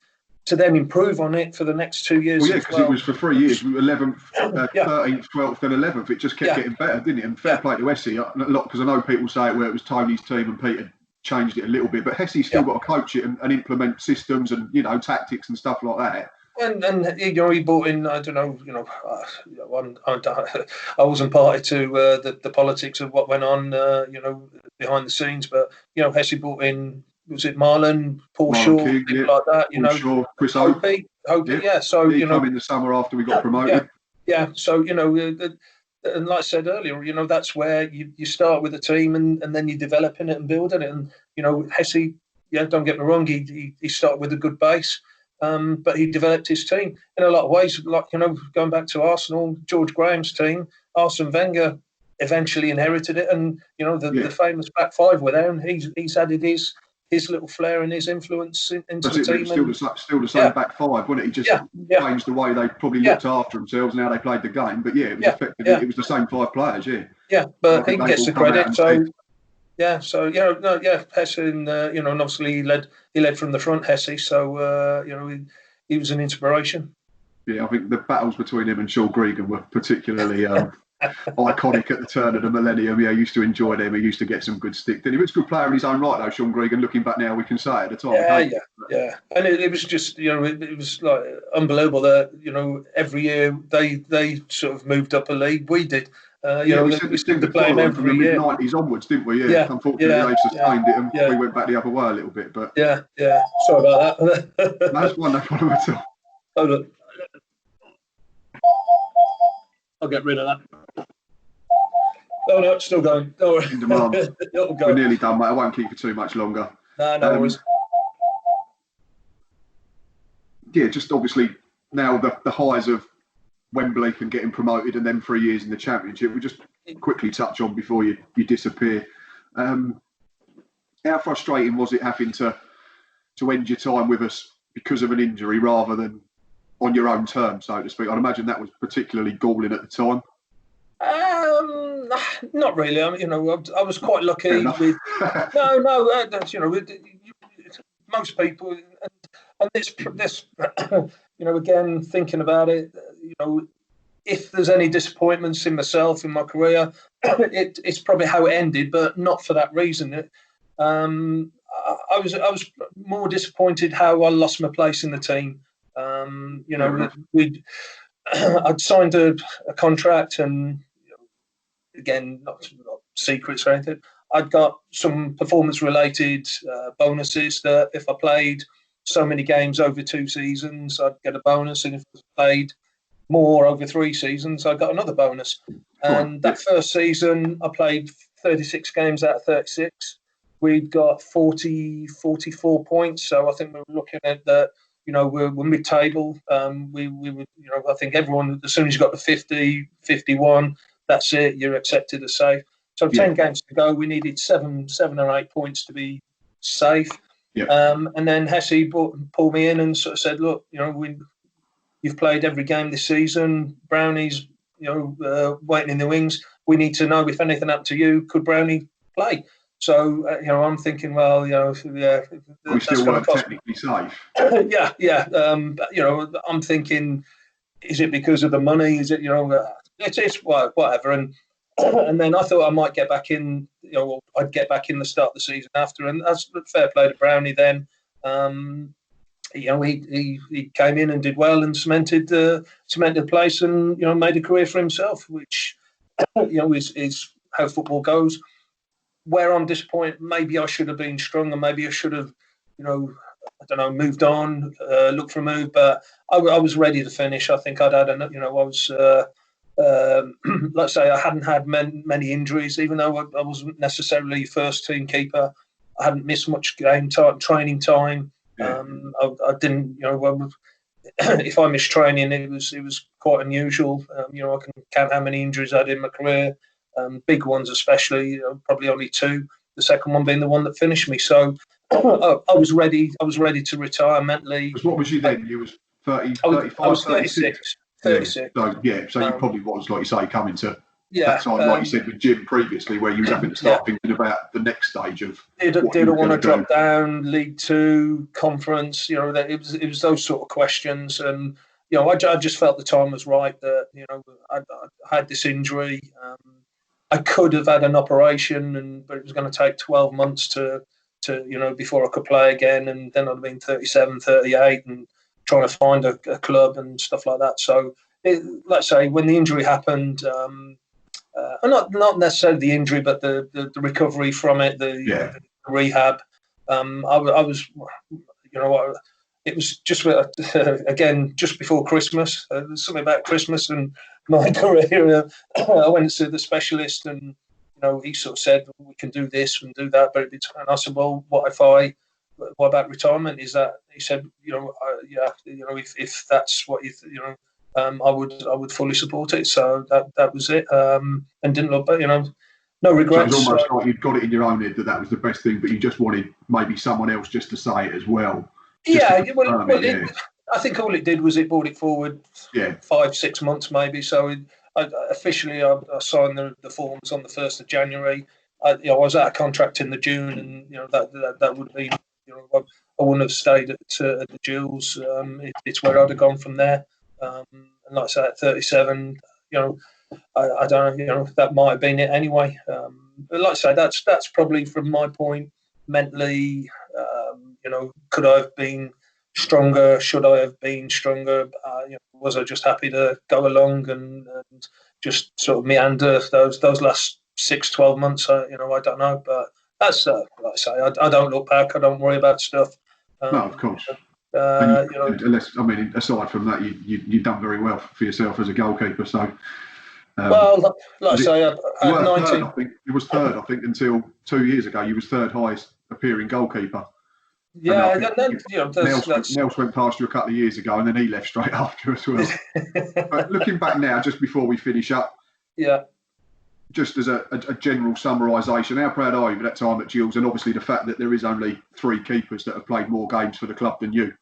To then improve on it for the next 2 years. Well, because it was for 3 years, 11th, 13th, 12th, and 11th. It just kept getting better, didn't it? And fair play to Hesse a lot, because I know people say where it was Tony's team and Peter changed it a little bit, but Hesse's still got to coach it and implement systems and tactics and stuff like that. And he brought in, I don't know, I wasn't party to the politics of what went on, behind the scenes, but Hesse brought in. Was it Marlon, Paul Shaw, people like that? Paul Shaw, Chris Hope. So he came in the summer after we got promoted. So and like I said earlier, that's where you start with a team and then you develop in it and building it. And Hesse, don't get me wrong, he started with a good base, but he developed his team in a lot of ways. Like going back to Arsenal, George Graham's team, Arsene Wenger eventually inherited it, and the famous back five were there, and he's added his little flair and his influence into the team. Still the same back five, wasn't it? He just changed the way they probably looked after themselves and how they played the game. But it was effectively it was the same five players. But he gets the credit. Hesse, and and obviously he led from the front, Hesse. So he was an inspiration. Yeah, I think the battles between him and Sean Gregan were particularly iconic at the turn of the millennium. I used to enjoy them. He used to get some good stick. He was a good player in his own right, though, Sean Gregan. Looking back now, we can say at the time. And it was just, it was like unbelievable that, every year they sort of moved up a league. We did. We seemed to play them from the mid-90s onwards, didn't we? Unfortunately, they sustained it and we went back the other way a little bit. But sorry about that. That's one, no problem at all. Hold on. I'll get rid of that. Oh, no, it's still going. Don't worry. In demand. We're nearly done, mate. I won't keep you too much longer. No worries. Just obviously now the highs of Wembley and getting promoted and then 3 years in the Championship. We just quickly touch on before you disappear. How frustrating was it having to end your time with us because of an injury rather than on your own terms, so to speak? I'd imagine that was particularly galling at the time. Not really. I mean, I was quite lucky. Most people, and this, again, thinking about it, if there's any disappointments in myself in my career, it's probably how it ended, but not for that reason. I was more disappointed how I lost my place in the team. I'd signed a contract, and again, not secrets or anything. I'd got some performance-related bonuses that if I played so many games over 2 seasons, I'd get a bonus, and if I played more over 3 seasons, I got another bonus. And that first season, I played 36 games out of 36. We'd got 44 points, so I think we were looking at that. We're mid-table. We were, I think everyone, as soon as you got to 50, 51, that's it. You're accepted as safe. So 10 games to go. We needed 7 or 8 points to be safe. And then Hesse pulled me in and sort of said, look, you've played every game this season. Brownie's, waiting in the wings. We need to know if anything happened to you, could Brownie play? So, I'm thinking, well, we still weren't technically safe. I'm thinking, is it because of the money? Is it, it's whatever. And then I thought I might get back in, I'd get back in the start of the season after. And that's fair play to Brownie then. He came in and did well and cemented the place and, made a career for himself, which, is how football goes. where I'm disappointed, maybe I should have been stronger. Maybe I should have, I don't know, moved on, looked for a move. But I was ready to finish. I think I'd had enough. I was, let's say, I hadn't had many injuries, even though I wasn't necessarily first team keeper. I hadn't missed much game time, training time. Yeah. I didn't, if I missed training, it was quite unusual. I can count how many injuries I had in my career, big ones especially, probably only two. The second one being the one that finished me. So I was ready. I was ready to retire mentally. What was you then? You was 30, 35, I was 36. 36. Yeah. So you probably was, like you say, coming to that time, like you said with Jim previously, where you was having to start thinking about the next stage of. Did I want to drop down League Two, Conference? It was those sort of questions, and I just felt the time was right. That I had this injury. I could have had an operation, but it was going to take 12 months to before I could play again, and then I'd have been 37, 38, and trying to find a club and stuff like that. So, let's say when the injury happened. Not necessarily the injury, but the recovery from it, the rehab. I was, it was just again just before Christmas. There's something about Christmas and my career. I went to the specialist, and he sort of said we can do this and do that, but and I said, well, what about retirement? Is that? He said, if that's what I would fully support it. So that was it, and didn't look back. No regrets. So it was almost like you'd got it in your own head that was the best thing, but you just wanted maybe someone else just to say it as well. I think all it did was it brought it forward 5-6 months maybe. So officially I signed the forms on the 1st of January. I was out of contract in the June, and that would have been I wouldn't have stayed at the Jewels. It's where I'd have gone from there. And like I say, at 37, I don't know, that might have been it anyway. But like I say, that's probably from my point mentally. Could I have been stronger? Should I have been stronger? Was I just happy to go along and just sort of meander those last 6-12 months? I don't know, but that's like I say, I don't look back. I don't worry about stuff. No, of course. Aside from that, you've done very well for yourself as a goalkeeper. So, like I say, at 19, it was third. I think until 2 years ago, you was third highest appearing goalkeeper. Yeah, Nels went past you a couple of years ago, and then he left straight after as well. But looking back now, just before we finish up, just as a general summarisation, how proud are you of that time at Gills, and obviously the fact that there is only 3 keepers that have played more games for the club than you?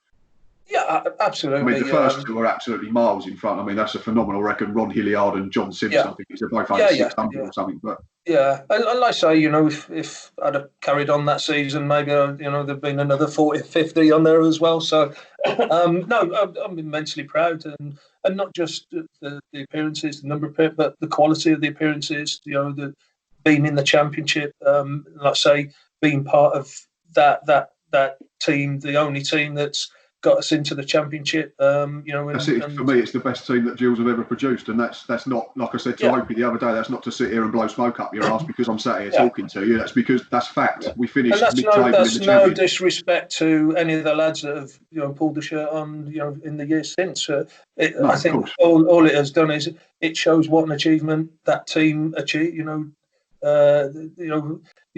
Yeah, absolutely. The first 2 are absolutely miles in front. That's a phenomenal record. Ron Hilliard and John Simpson, I think they're both over 600 or something. But and like I say, if I'd have carried on that season, maybe there'd been another 40, 50 on there as well. So no, I'm immensely proud, and not just the appearances, the number of appearances, but the quality of the appearances. The being in the championship, like I say, being part of that team, the only team that's got us into the championship. That's it. For me, it's the best team that Gills have ever produced, and that's not, like I said to Opie the other day, that's not to sit here and blow smoke up your arse because I'm sat here talking to you. That's because that's fact. We finished mid-table in the championship. No disrespect to any of the lads that have pulled the shirt on in the years since. I think all it has done is it shows what an achievement that team achieved. You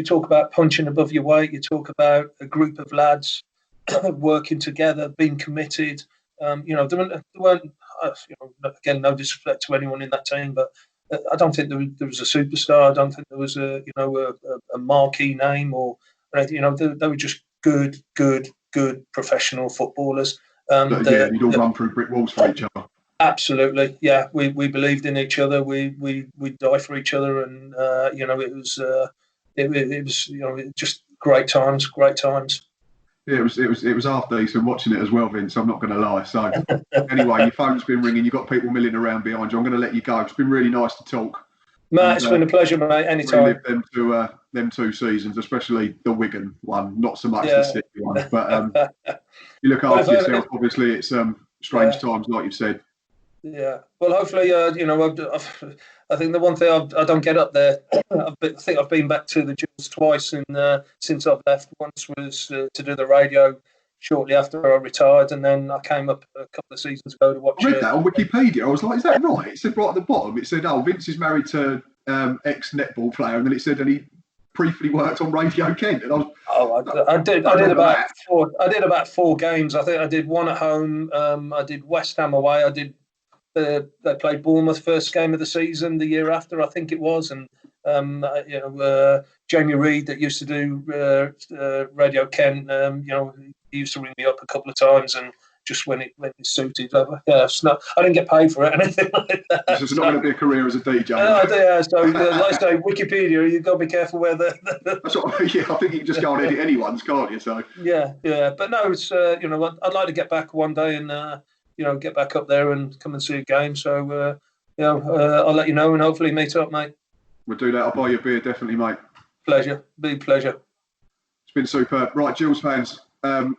talk about punching above your weight. You talk about a group of lads working together, being committed. There weren't, again, no disrespect to anyone in that team, but I don't think there was a superstar. I don't think there was a marquee name or anything. They were just good professional footballers. You'd all run through brick walls for each other. Absolutely, yeah. We believed in each other. We die for each other, and it was just great times. Yeah, it was half decent watching it as well, Vince. I'm not going to lie. So anyway, your phone's been ringing. You've got people milling around behind you. I'm going to let you go. It's been really nice to talk. Matt, it's been a pleasure, mate. Anytime. Relive them 2 seasons, especially the Wigan one. Not so much the City one, but you look after yourself. Obviously, it's strange times, like you've said. Yeah. Well, hopefully, I think the one thing I don't get up there. I think I've been back to the Jules twice since I've left. Once was to do the radio shortly after I retired, and then I came up a couple of seasons ago to watch. I read that on Wikipedia. I was like, is that right? It said right at the bottom. It said, "Oh, Vince is married to ex netball player," and then it said, "and he briefly worked on Radio Kent." And I was, I did about four. I did about 4 games. I think I did one at home. I did West Ham away. I did. They played Bournemouth first game of the season the year after, I think it was, and Jamie Reid that used to do Radio Kent. He used to ring me up a couple of times, and just when it suited. I didn't get paid for it or anything like that. So it's not going to be a career as a DJ. So like I say, Wikipedia, you've got to be careful where That's what, I think you can just go and edit anyone's, can't you? So yeah. But no, it's I'd like to get back one day and get back up there and come and see a game. So I'll let you know and hopefully meet up, mate. We'll do that. I'll buy you a beer, definitely, mate. Pleasure, big pleasure. It's been superb. Right, Jules fans.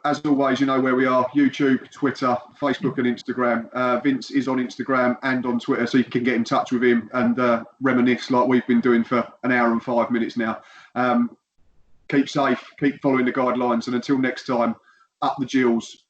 As always, you know where we are: YouTube, Twitter, Facebook, and Instagram. Vince is on Instagram and on Twitter, so you can get in touch with him and reminisce like we've been doing for an hour and 5 minutes now. Keep safe, keep following the guidelines, and until next time, up the Gills.